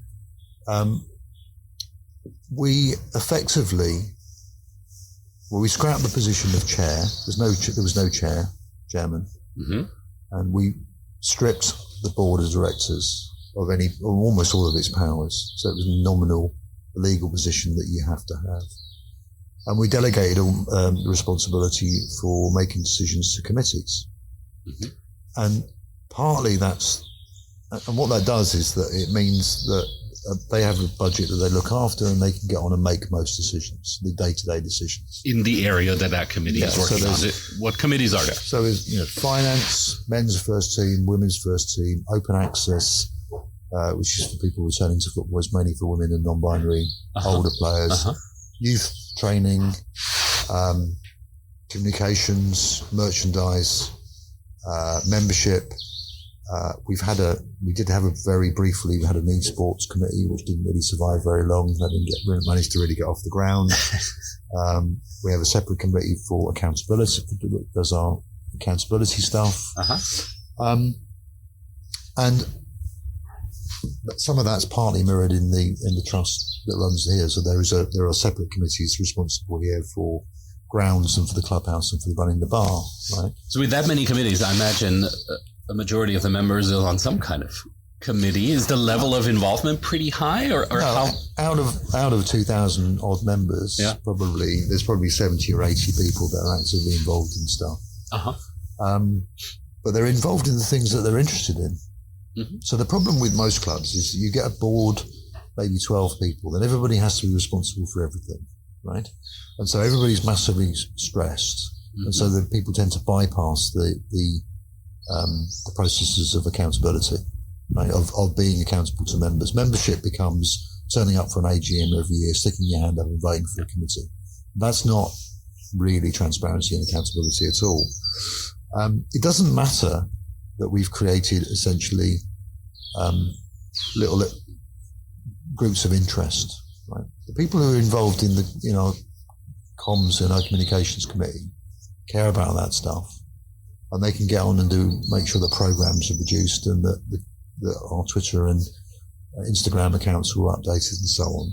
we effectively, we scrapped the position of chair. There was no chairman, and we stripped the board of directors of almost all of its powers. So it was a nominal, legal position that you have to have. And we delegated the responsibility for making decisions to committees. And partly and what that does is that it means that they have a budget that they look after and they can get on and make most decisions, the day-to-day decisions. In the area that committee is working on. What committees are there? So there's finance, men's first team, women's first team, open access, which is for people returning to football, is mainly for women and non-binary older players, youth training, communications, merchandise, membership. We did have we had an e-sports committee, which didn't really survive very long. That didn't manage to really get off the ground. We have a separate committee for accountability, that does our accountability stuff. And some of that's partly mirrored in the trust that runs here. So there are separate committees responsible here for grounds and for the clubhouse and for running the bar, right? So with that many committees, I imagine a majority of the members are on some kind of committee. Is the level of involvement pretty high, or no, how? Out of 2,000 odd members, there's probably 70 or 80 people that are actively involved in stuff. But they're involved in the things that they're interested in. So the problem with most clubs is you get a board, maybe 12 people, then everybody has to be responsible for everything, right? And so everybody's massively stressed. And so that people tend to bypass the processes of accountability, right? Of being accountable to members. Membership becomes turning up for an AGM every year, sticking your hand up and voting for a committee. That's not really transparency and accountability at all. It doesn't matter that we've created essentially little groups of interest, right? The people who are involved in our comms and our communications committee care about that stuff, and they can get on and make sure that programs are produced and that our Twitter and Instagram accounts are all updated and so on.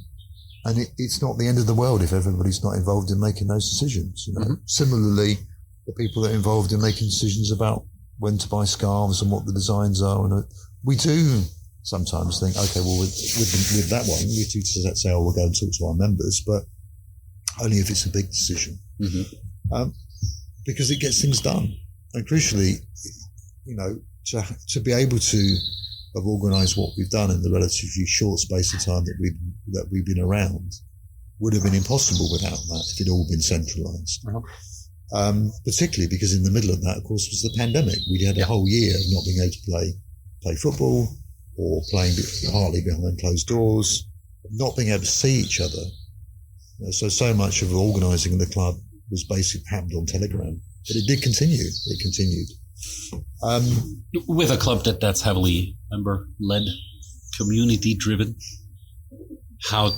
And it's not the end of the world if everybody's not involved in making those decisions. Similarly, the people that are involved in making decisions about when to buy scarves and what the designs are. And we do sometimes think, okay, well, with that one, we do say, oh, we'll go and talk to our members, but only if it's a big decision. Because it gets things done. And crucially, you know, to be able to have organised what we've done in the relatively short space of time that we've been around would have been impossible without that if it all been centralised. Particularly because in the middle of that, of course, was the pandemic. We had a whole year of not being able to play football, or playing partly behind closed doors, not being able to see each other. So much of organising the club was basically happened on Telegram, but it did continue. It continued. With a club that's heavily member-led, community-driven, how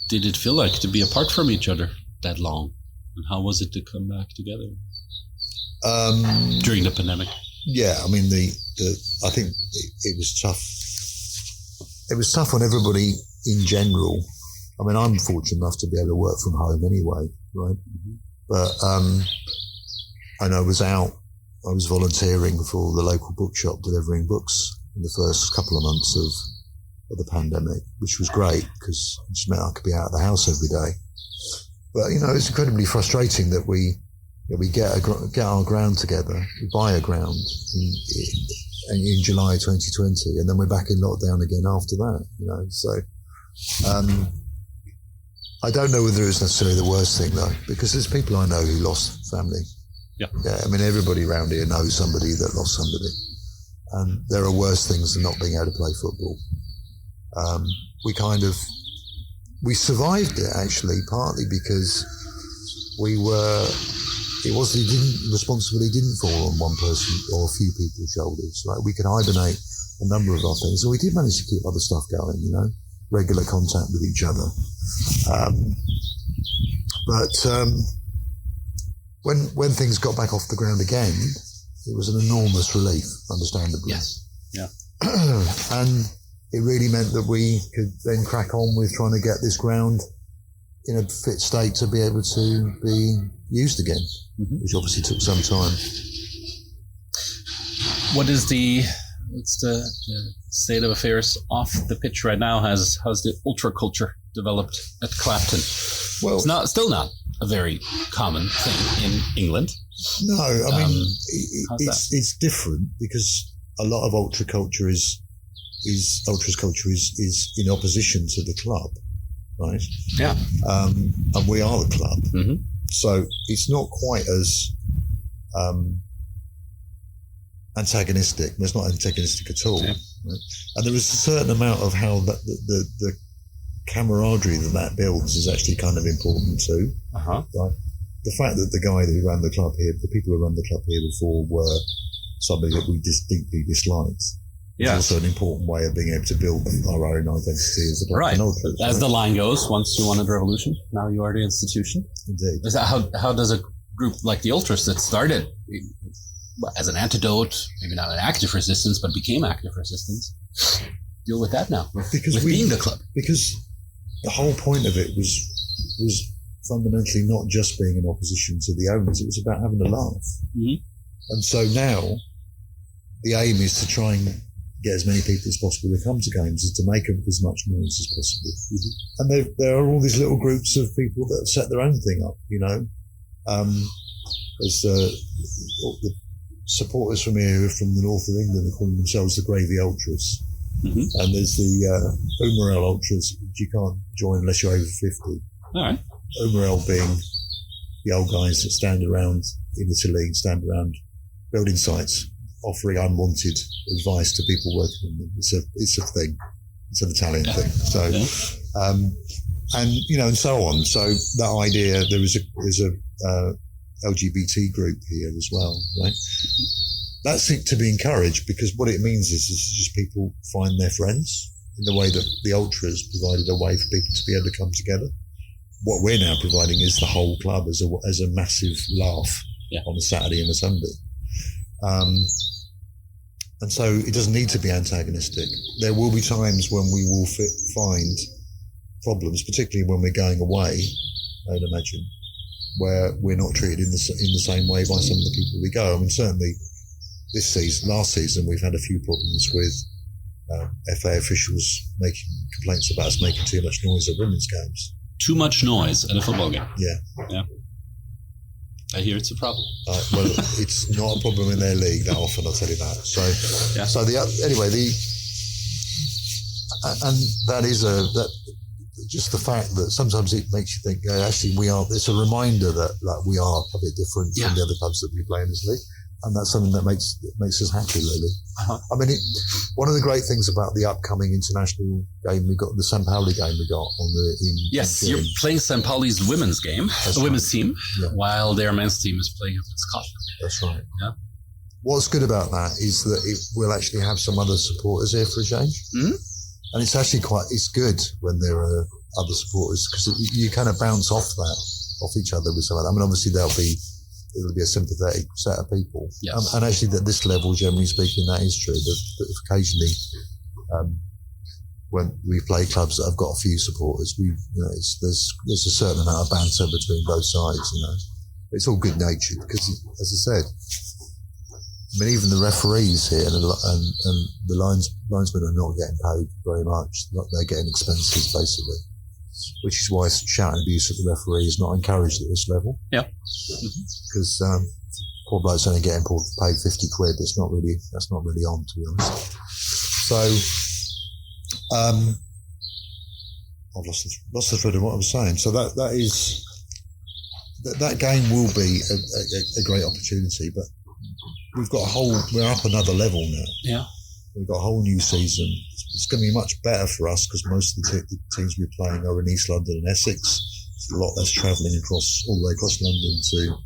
did it feel like to be apart from each other that long? And how was it to come back together during the pandemic? Yeah, I mean, I think it was tough. It was tough on everybody in general. I mean, I'm fortunate enough to be able to work from home anyway, right? But and I was volunteering for the local bookshop, delivering books in the first couple of months of the pandemic, which was great because it just meant I could be out of the house every day. But, you know, it's incredibly frustrating that we get our ground together, we buy a ground in July 2020, and then we're back in lockdown again after that, you know. So I don't know whether it's necessarily the worst thing, though, because there's people I know who lost family. Yeah, I mean, everybody around here knows somebody that lost somebody. And there are worse things than not being able to play football. We survived it, actually, partly because responsibility didn't fall on one person or a few people's shoulders. Like, we could hibernate a number of our things, and we did manage to keep other stuff going, you know, regular contact with each other. When things got back off the ground again, it was an enormous relief, understandably. Yes. Yeah. And it really meant that we could then crack on with trying to get this ground in a fit state to be able to be used again, which obviously took some time. What's the state of affairs off the pitch right now? How's the ultra culture developed at Clapton? Well, it's still not a very common thing in England. No, I mean, it's different because a lot of ultras culture is in opposition to the club, right? Yeah. And we are the club. So it's not quite as antagonistic. It's not antagonistic at all. Yeah. Right? And there is a certain amount of how the camaraderie that builds is actually kind of important too. Right? The fact that the guy who ran the club here, the people who ran the club here before were somebody that we distinctly disliked. Yeah. It's also an important way of being able to build our own identity as a Clapton Ultras. As the line goes, once you wanted revolution, now you are the institution. Indeed. Is that how does a group like the Ultras that started as an antidote, maybe not an active resistance, but became active resistance, deal with that now? With being the club. Because the whole point of it was fundamentally not just being in opposition to the owners, it was about having a laugh. And so now the aim is to try and get as many people as possible to come to games, is to make as much noise as possible. And there are all these little groups of people that have set their own thing up, you know. There's the supporters from here, from the north of England, are calling themselves the Gravy Ultras. And there's the Umarell Ultras, which you can't join unless you're over 50. All right. Umarell being the old guys that stand around in Italy, stand around building sites, offering unwanted advice to people working on them. It's a thing. It's an Italian thing. So, and you know, and so on. So that idea, there's a LGBT group here as well, right? That's to be encouraged, because what it means is just people find their friends in the way that the Ultras provided a way for people to be able to come together. What we're now providing is the whole club as a massive laugh on a Saturday and a Sunday. And so it doesn't need to be antagonistic. There will be times when we will find problems, particularly when we're going away, I'd imagine, where we're not treated in the same way by some of the people we go. I mean, certainly last season, we've had a few problems with FA officials making complaints about us making too much noise at women's games. Too much noise at a football game. Yeah. I hear it's a problem. Well, it's not a problem in their league that often, I'll tell you that. So and that is just the fact that sometimes it makes you think, actually, it's a reminder that we are a bit different from the other clubs that we play in this league. And that's something that makes us happy, really. Uh-huh. I mean, one of the great things about the upcoming international game the St Pauli game we got you're playing St Pauli's women's game, women's team, while their men's team is playing against Scotland. That's right. Yeah. What's good about that is that we'll actually have some other supporters here for a change. Mm-hmm. And it's actually it's good when there are other supporters, because you kind of bounce off each other with some of that. I mean, obviously it'll be a sympathetic set of people. Yes. And actually at this level, generally speaking, that is true. That occasionally, when we play clubs that have got a few supporters, there's a certain amount of banter between both sides, It's all good natured because, as I said, I mean, even the referees here and the linesmen are not getting paid very much. They're getting expenses, basically, which is why shouting abuse at the referee is not encouraged at this level. Yeah. Because poor bloke's only getting paid 50 quid. That's not really on, to be honest. So, I've lost the thread of what I was saying. So that game will be a great opportunity, but we're up another level now. Yeah. We've got a whole new season. It's going to be much better for us because most of the teams we're playing are in East London and Essex. It's a lot less travelling all the way across London to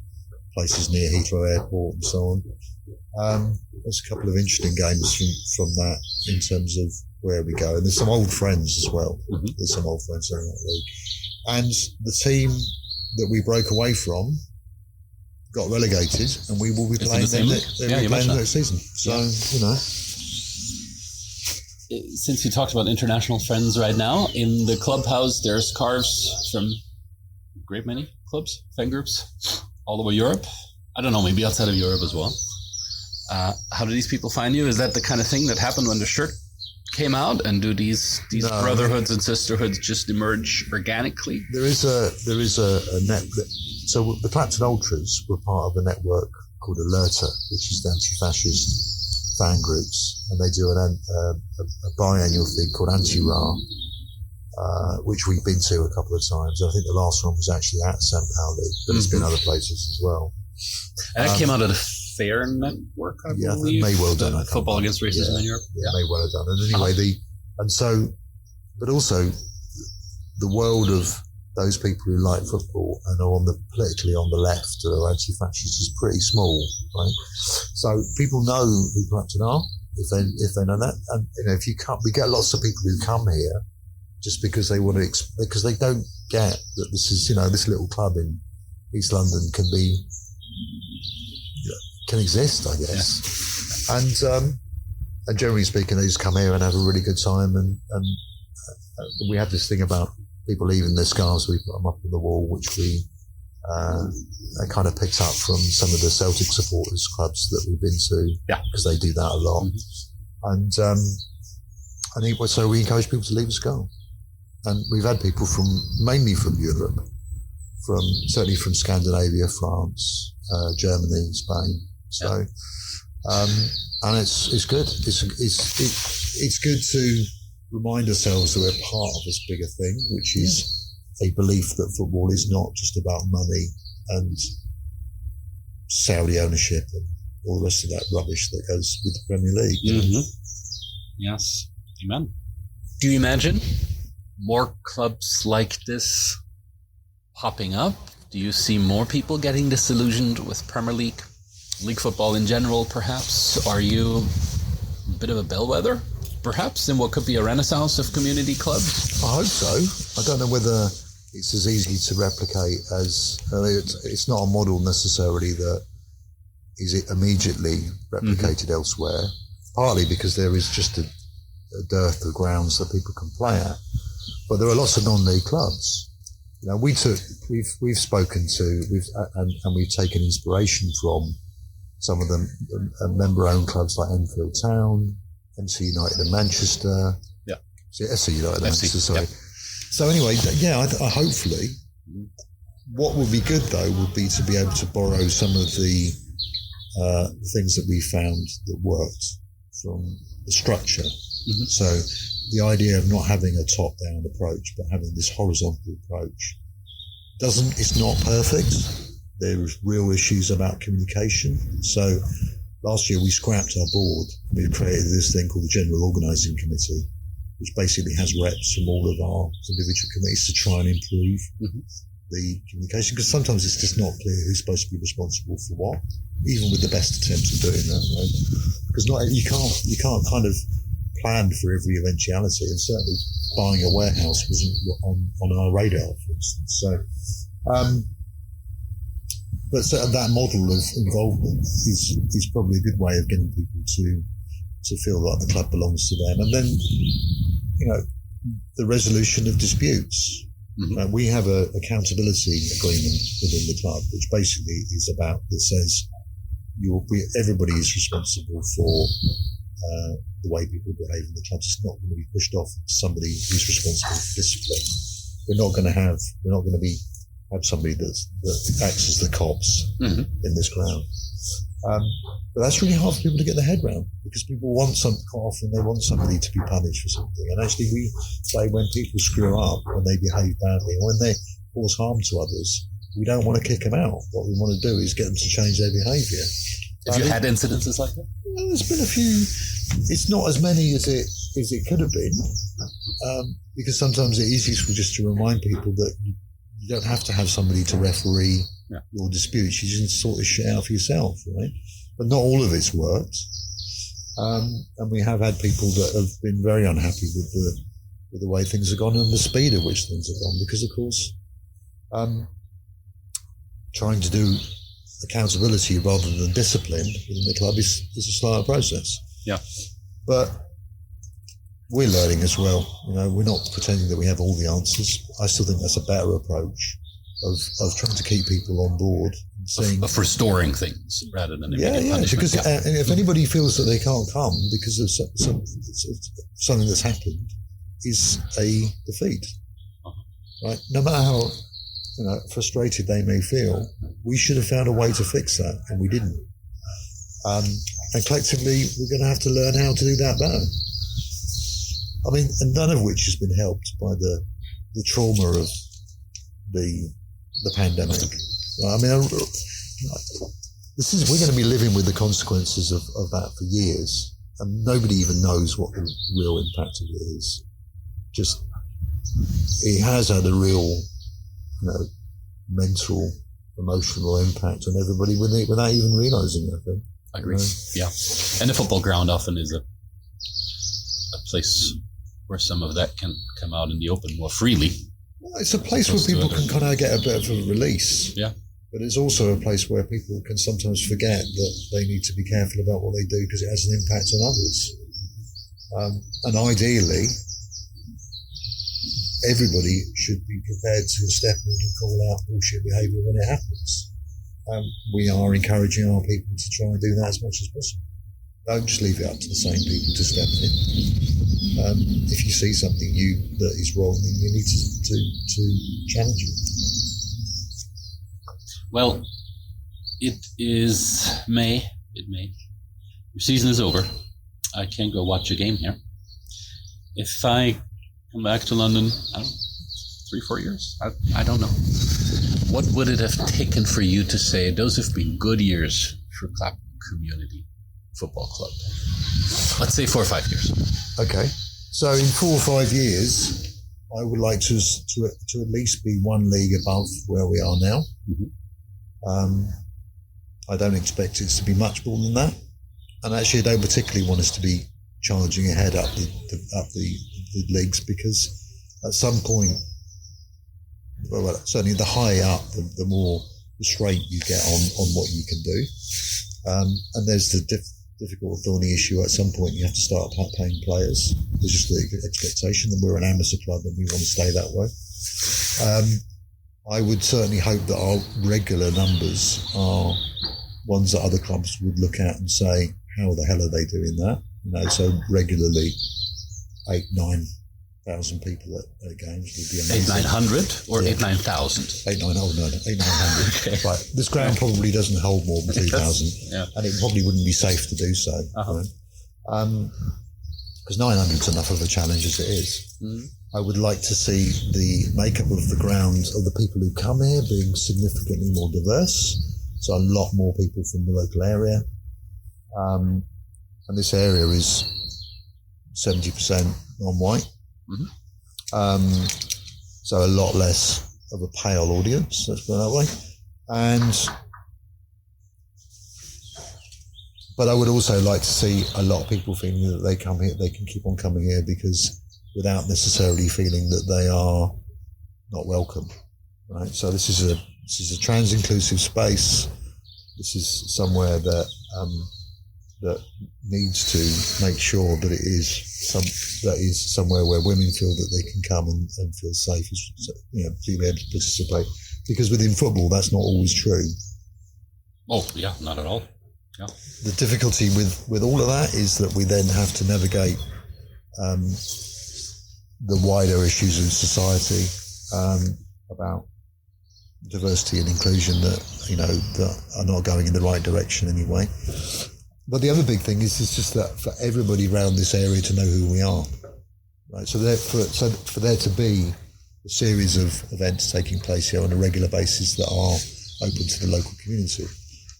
places near Heathrow Airport and so on. There's a couple of interesting games from that in terms of where we go. And there's some old friends as well. Mm-hmm. There's some old friends in that league. And the team that we broke away from got relegated, and we will be playing them next season. So, Since you talked about international friends right now, in the clubhouse, there's scarves from a great many clubs, fan groups, all over Europe. I don't know, maybe outside of Europe as well. How do these people find you? Is that the kind of thing that happened when the shirt came out? And do these brotherhoods and sisterhoods just emerge organically? There is a net. So the Clapton Ultras were part of a network called Alerta, which is the anti-fascist fan groups, and they do a biannual thing called Anti-Ra, which we've been to a couple of times. I think the last one was actually at St Pauli, but it's been other places as well. And that came out of the Fair Network, I believe. May well done. Football Against Racism in Europe. Yeah, may well have done. And anyway, but also the world of those people who like football and are politically on the left or anti-fascist is pretty small, right? So people know who Clapton are if they know that. And we get lots of people who come here just because they want to, because they don't get that this is this little club in East London can exist, I guess. Yeah. And generally speaking, they just come here and have a really good time. And we have this thing about people leaving their scarves. We put them up on the wall, which we kind of picked up from some of the Celtic supporters clubs that we've been to, because they do that a lot. Mm-hmm. So we encourage people to leave a scarf. And we've had people mainly from Europe, certainly from Scandinavia, France, Germany, Spain. So, and it's good. It's good to remind ourselves that we're part of this bigger thing, which is a belief that football is not just about money and Saudi ownership and all the rest of that rubbish that goes with the Premier League. Mm-hmm. Yes, amen. Do you imagine more clubs like this popping up? Do you see more people getting disillusioned with Premier League football in general, perhaps? Are you a bit of a bellwether, perhaps, in what could be a renaissance of community clubs? I hope so. I don't know whether it's as easy to replicate as... it's not a model necessarily that is immediately replicated elsewhere, partly because there is just a dearth of grounds that people can play at. But there are lots of non-league clubs. We've spoken to, and we've taken inspiration from some of them member-owned clubs like Enfield Town, MC United in Manchester. Yeah. SC United in Manchester, sorry. Yeah. So anyway, I hopefully, what would be good though would be to be able to borrow some of the things that we found that worked from the structure. Mm-hmm. So the idea of not having a top-down approach, but having this horizontal approach it's not perfect. There's real issues about communication. So last year we scrapped our board. We created this thing called the General Organising Committee, which basically has reps from all of our individual committees to try and improve the communication, because sometimes it's just not clear who's supposed to be responsible for what, even with the best attempts of doing that, right? Because you can't kind of plan for every eventuality, and certainly buying a warehouse wasn't on our radar, for instance. So, but that model of involvement is probably a good way of getting people to feel like the club belongs to them. And then, the resolution of disputes. Mm-hmm. We have an accountability agreement within the club, which basically is that says everybody is responsible for the way people behave in the club. It's not going to be pushed off to somebody who's responsible for discipline. We're not going to have somebody that acts as the cops in this ground. But that's really hard for people to get their head around, because people want something, quite often they want somebody to be punished for something. And actually we say when people screw up, when they behave badly, when they cause harm to others, we don't want to kick them out. What we want to do is get them to change their behaviour. Have you had incidences like that? Well, there's been a few. It's not as many as it could have been, because sometimes it is useful just to remind people that you don't have to have somebody to referee your disputes. You just sort this shit out for yourself, right? But not all of it's worked, and we have had people that have been very unhappy with the way things have gone and the speed at which things have gone, because of course, trying to do accountability rather than discipline within the club is a slower process. Yeah. But we're learning as well. We're not pretending that we have all the answers. I still think that's a better approach of trying to keep people on board and seeing of restoring things rather than punishment. Because if anybody feels that they can't come because of something that's happened, is a defeat. Right? No matter how frustrated they may feel, we should have found a way to fix that, and we didn't. And collectively, we're going to have to learn how to do that better. I mean, and none of which has been helped by the trauma of the pandemic. I mean, we're going to be living with the consequences of that for years, and nobody even knows what the real impact of it is. Just, it has had a real, mental, emotional impact on everybody without even realising it, I think. I agree. Yeah. And the football ground often is a place where some of that can come out in the open more freely. Well, it's a place where people can kind of get a bit of a release. Yeah. But it's also a place where people can sometimes forget that they need to be careful about what they do because it has an impact on others. And ideally, everybody should be prepared to step in and call out bullshit behaviour when it happens. We are encouraging our people to try and do that as much as possible. Don't just leave it up to the same people to step in. If you see something that is wrong, then you need to challenge it. Well, it is May. Your season is over. I can't go watch a game here. If I come back to London, I don't know, 3-4 years? I don't know. What would it have taken for you to say those have been good years for Clapton Community Football Club? Let's say 4 or 5 years. Okay. So in 4 or 5 years, I would like to at least be one league above where we are now. Mm-hmm. I don't expect it to be much more than that. And actually, I don't particularly want us to be charging ahead up the leagues, because at some point, well, certainly the higher up, the more restraint you get on what you can do. And there's the difficult, thorny issue. At some point, you have to start paying players. There's just the expectation that we're an amateur club and we want to stay that way. I would certainly hope that our regular numbers are ones that other clubs would look at and say, how the hell are they doing that? You know, so regularly 8,000-9,000 people at games would be amazing. 8,900 or 8,900? 8,900. Okay. Right. This ground probably doesn't hold more than 2,000, and it probably wouldn't be safe to do so. Because 900 is enough of a challenge as it is. I would like to see the makeup of the ground of the people who come here being significantly more diverse. So a lot more people from the local area. And this area is 70% non-white. So a lot less of a pale audience, let's put it that way. But I would also like to see a lot of people feeling that they come here, they can keep on coming here because without necessarily feeling that they are not welcome, right? So this is a trans-inclusive space. This is somewhere that that needs to make sure that it is somewhere where women feel that they can come and feel safe, you know, being able to participate. Because within football, that's not always true. Oh, yeah, not at all. Yeah. The difficulty with all of that is that we then have to navigate the wider issues in society about diversity and inclusion that, you know, that are not going in the right direction anyway. But the other big thing is just that for everybody around this area to know who we are, right? So for there to be a series of events taking place here on a regular basis that are open to the local community.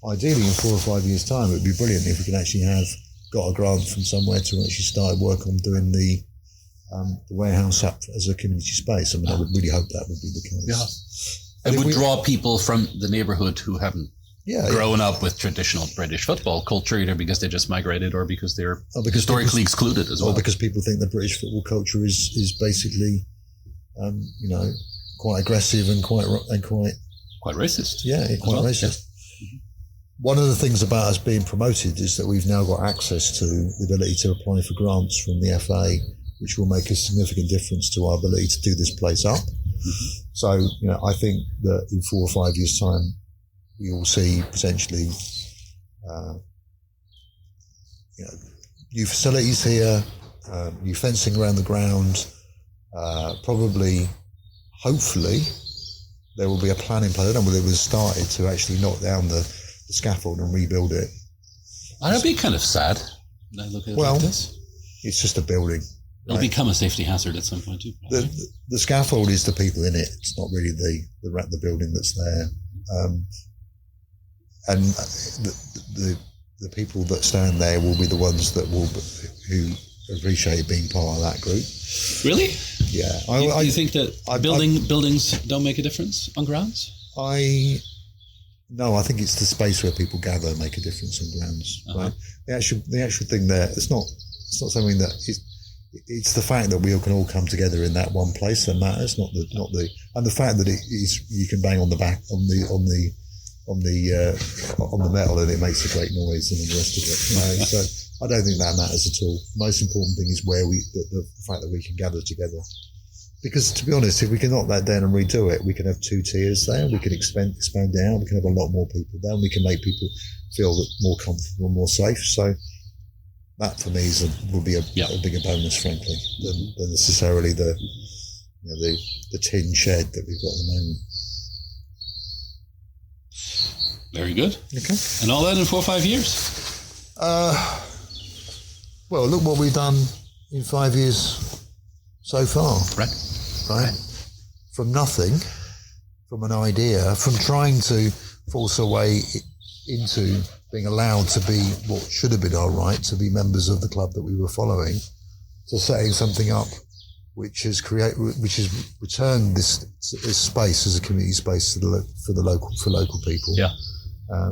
Ideally, in 4 or 5 years' time, it would be brilliant if we can actually have got a grant from somewhere to actually start work on doing the warehouse up as a community space. I mean, I would really hope that would be the case. Yeah. It would draw people from the neighbourhood who haven't grown up with traditional British football culture, either because they just migrated or because they're historically excluded as well. Or because people think the British football culture is basically, you know, quite aggressive and quite racist. Yeah, quite racist. One of the things about us being promoted is that we've now got access to the ability to apply for grants from the FA, which will make a significant difference to our ability to do this place up. So, you know, I think that in 4 or 5 years' time, we will see potentially, you know, new facilities here, new fencing around the ground, probably, hopefully, there will be a plan in place. I don't know whether it was started to actually knock down the scaffold and rebuild it. That'd be kind of sad. Look at it well, like this. It's just a building. It'll become a safety hazard at some point too. The scaffold is the people in it. It's not really the building that's there. And the people that stand there will be the ones who appreciate being part of that group. Really? Yeah. You think that buildings don't make a difference on grounds? No, I think it's the space where people gather make a difference on grounds. Right? The actual thing there, it's not something that it's the fact that we can all come together in that one place that matters, not the fact that it is, you can bang on the back on the metal and it makes a great noise and all the rest of it. You know? So I don't think that matters at all. The most important thing is the fact that we can gather together. Because to be honest, if we can knock that down and redo it, we can have 2 tiers there. We can expand it out. We can have a lot more people there. We can make people feel more comfortable, more safe. So that for me would be a bigger bonus, frankly, than necessarily the tin shed that we've got at the moment. Very good. Okay. And all that in 4 or 5 years? Well, look what we've done in 5 years so far. Right? From nothing, from an idea, from trying to force our way into being allowed to be what should have been our right, to be members of the club that we were following, to setting something up which has returned this space as a community space for local people. Yeah.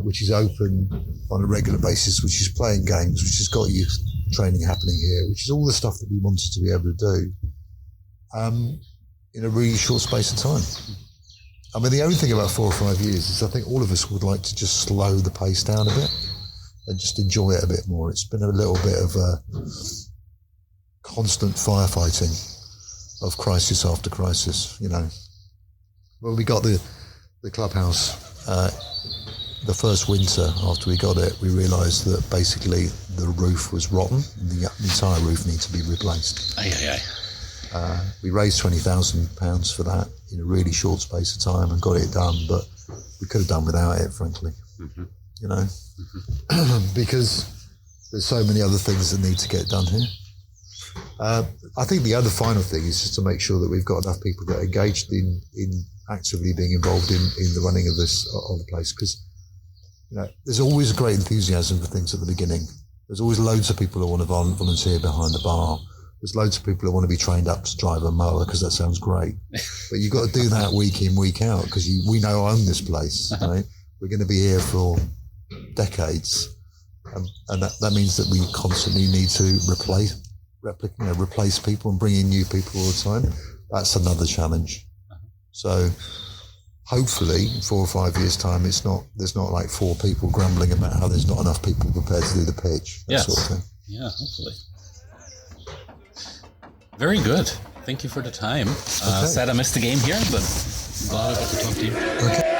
Which is open on a regular basis, which is playing games, which has got youth training happening here, which is all the stuff that we wanted to be able to do in a really short space of time. I mean, the only thing about 4 or 5 years is I think all of us would like to just slow the pace down a bit and just enjoy it a bit more. It's been a little bit of a constant firefighting of crisis after crisis, you know. Well, we got the clubhouse the first winter after we got it, we realised that basically the roof was rotten. The entire roof needed to be replaced. We raised £20,000 for that in a really short space of time and got it done, but we could have done without it, frankly. You know, because there's so many other things that need to get done here. I think the other final thing is just to make sure that we've got enough people that are engaged in actively being involved in the running of the place, because there's always a great enthusiasm for things at the beginning. There's always loads of people who want to volunteer behind the bar. There's loads of people who want to be trained up to drive a mower because that sounds great. But you've got to do that week in, week out, because we now own this place, right? We're going to be here for decades. And that means that we constantly need to replace people and bring in new people all the time. That's another challenge. So hopefully in 4 or 5 years' time, there's not like 4 people grumbling about how there's not enough people prepared to do the pitch. That sort of thing. Yeah, hopefully. Very good. Thank you for the time. Sad I missed the game here, but glad I got to talk to you. Okay.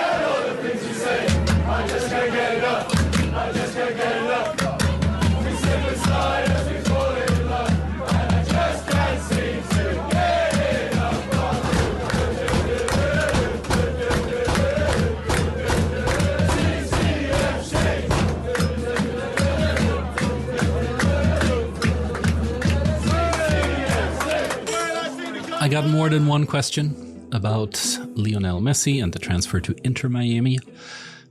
I got more than one question about Lionel Messi and the transfer to Inter Miami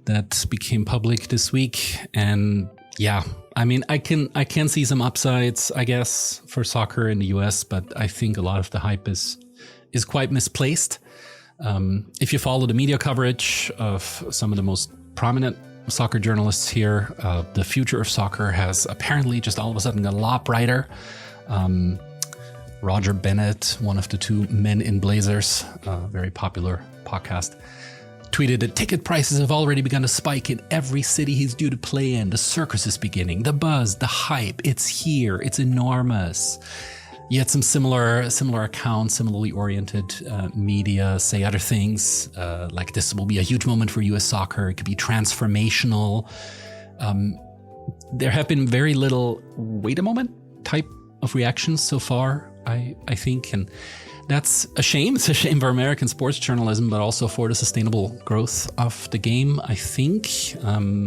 that became public this week. And yeah, I mean, I can see some upsides, I guess, for soccer in the US, but I think a lot of the hype is quite misplaced. If you follow the media coverage of some of the most prominent soccer journalists here, the future of soccer has apparently just all of a sudden got a lot brighter. Roger Bennett, one of the 2 Men in Blazers, very popular podcast, tweeted that ticket prices have already begun to spike in every city he's due to play in. The circus is beginning. The buzz, the hype, it's here. It's enormous. Yet some similar accounts, similarly oriented media say other things, like this will be a huge moment for US soccer. It could be transformational. There have been very little wait a moment type of reactions so far, I think, and that's a shame. It's a shame for American sports journalism, but also for the sustainable growth of the game. I think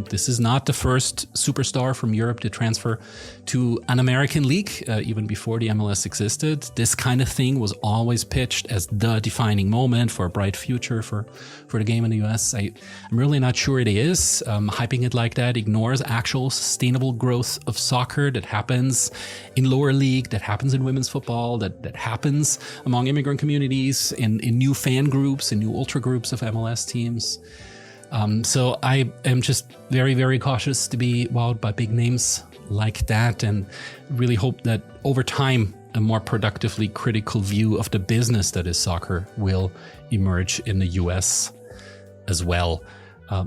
this is not the first superstar from Europe to transfer to an American league, even before the MLS existed. This kind of thing was always pitched as the defining moment for a bright future for the game in the US. I'm really not sure it is. Hyping it like that ignores actual sustainable growth of soccer that happens in lower league, that happens in women's football, that happens among immigrant communities, in new fan groups, in new ultra groups of MLS teams. So I am just very, very cautious to be wowed by big names like that, and really hope that over time a more productively critical view of the business that is soccer will emerge in the US as well.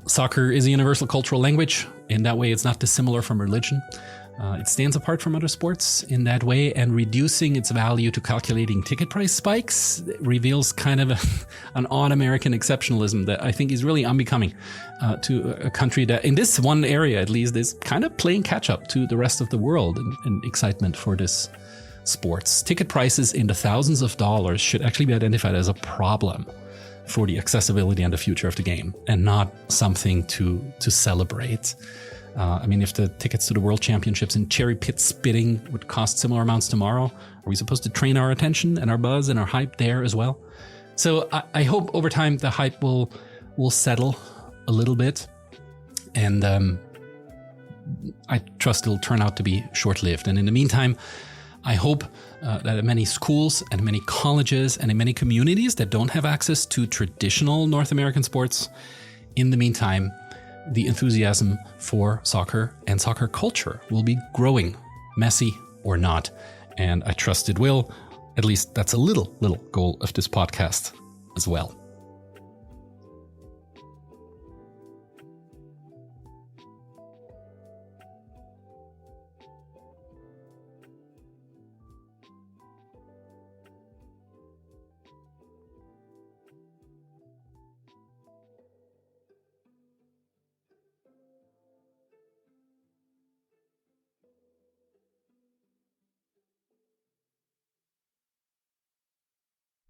Soccer is a universal cultural language. In that way, it's not dissimilar from religion. It stands apart from other sports in that way, and reducing its value to calculating ticket price spikes reveals kind of an odd American exceptionalism that I think is really unbecoming to a country that, in this one area at least, is kind of playing catch up to the rest of the world in excitement for this sports. Ticket prices in the thousands of dollars should actually be identified as a problem for the accessibility and the future of the game, and not something to celebrate. I mean, if the tickets to the World Championships in cherry pit spitting would cost similar amounts tomorrow, are we supposed to train our attention and our buzz and our hype there as well? So I hope over time the hype will settle a little bit, and I trust it'll turn out to be short-lived. And in the meantime, I hope that in many schools and many colleges and in many communities that don't have access to traditional North American sports, in the meantime, the enthusiasm for soccer and soccer culture will be growing, Messi or not. And I trust it will. At least that's a little goal of this podcast as well.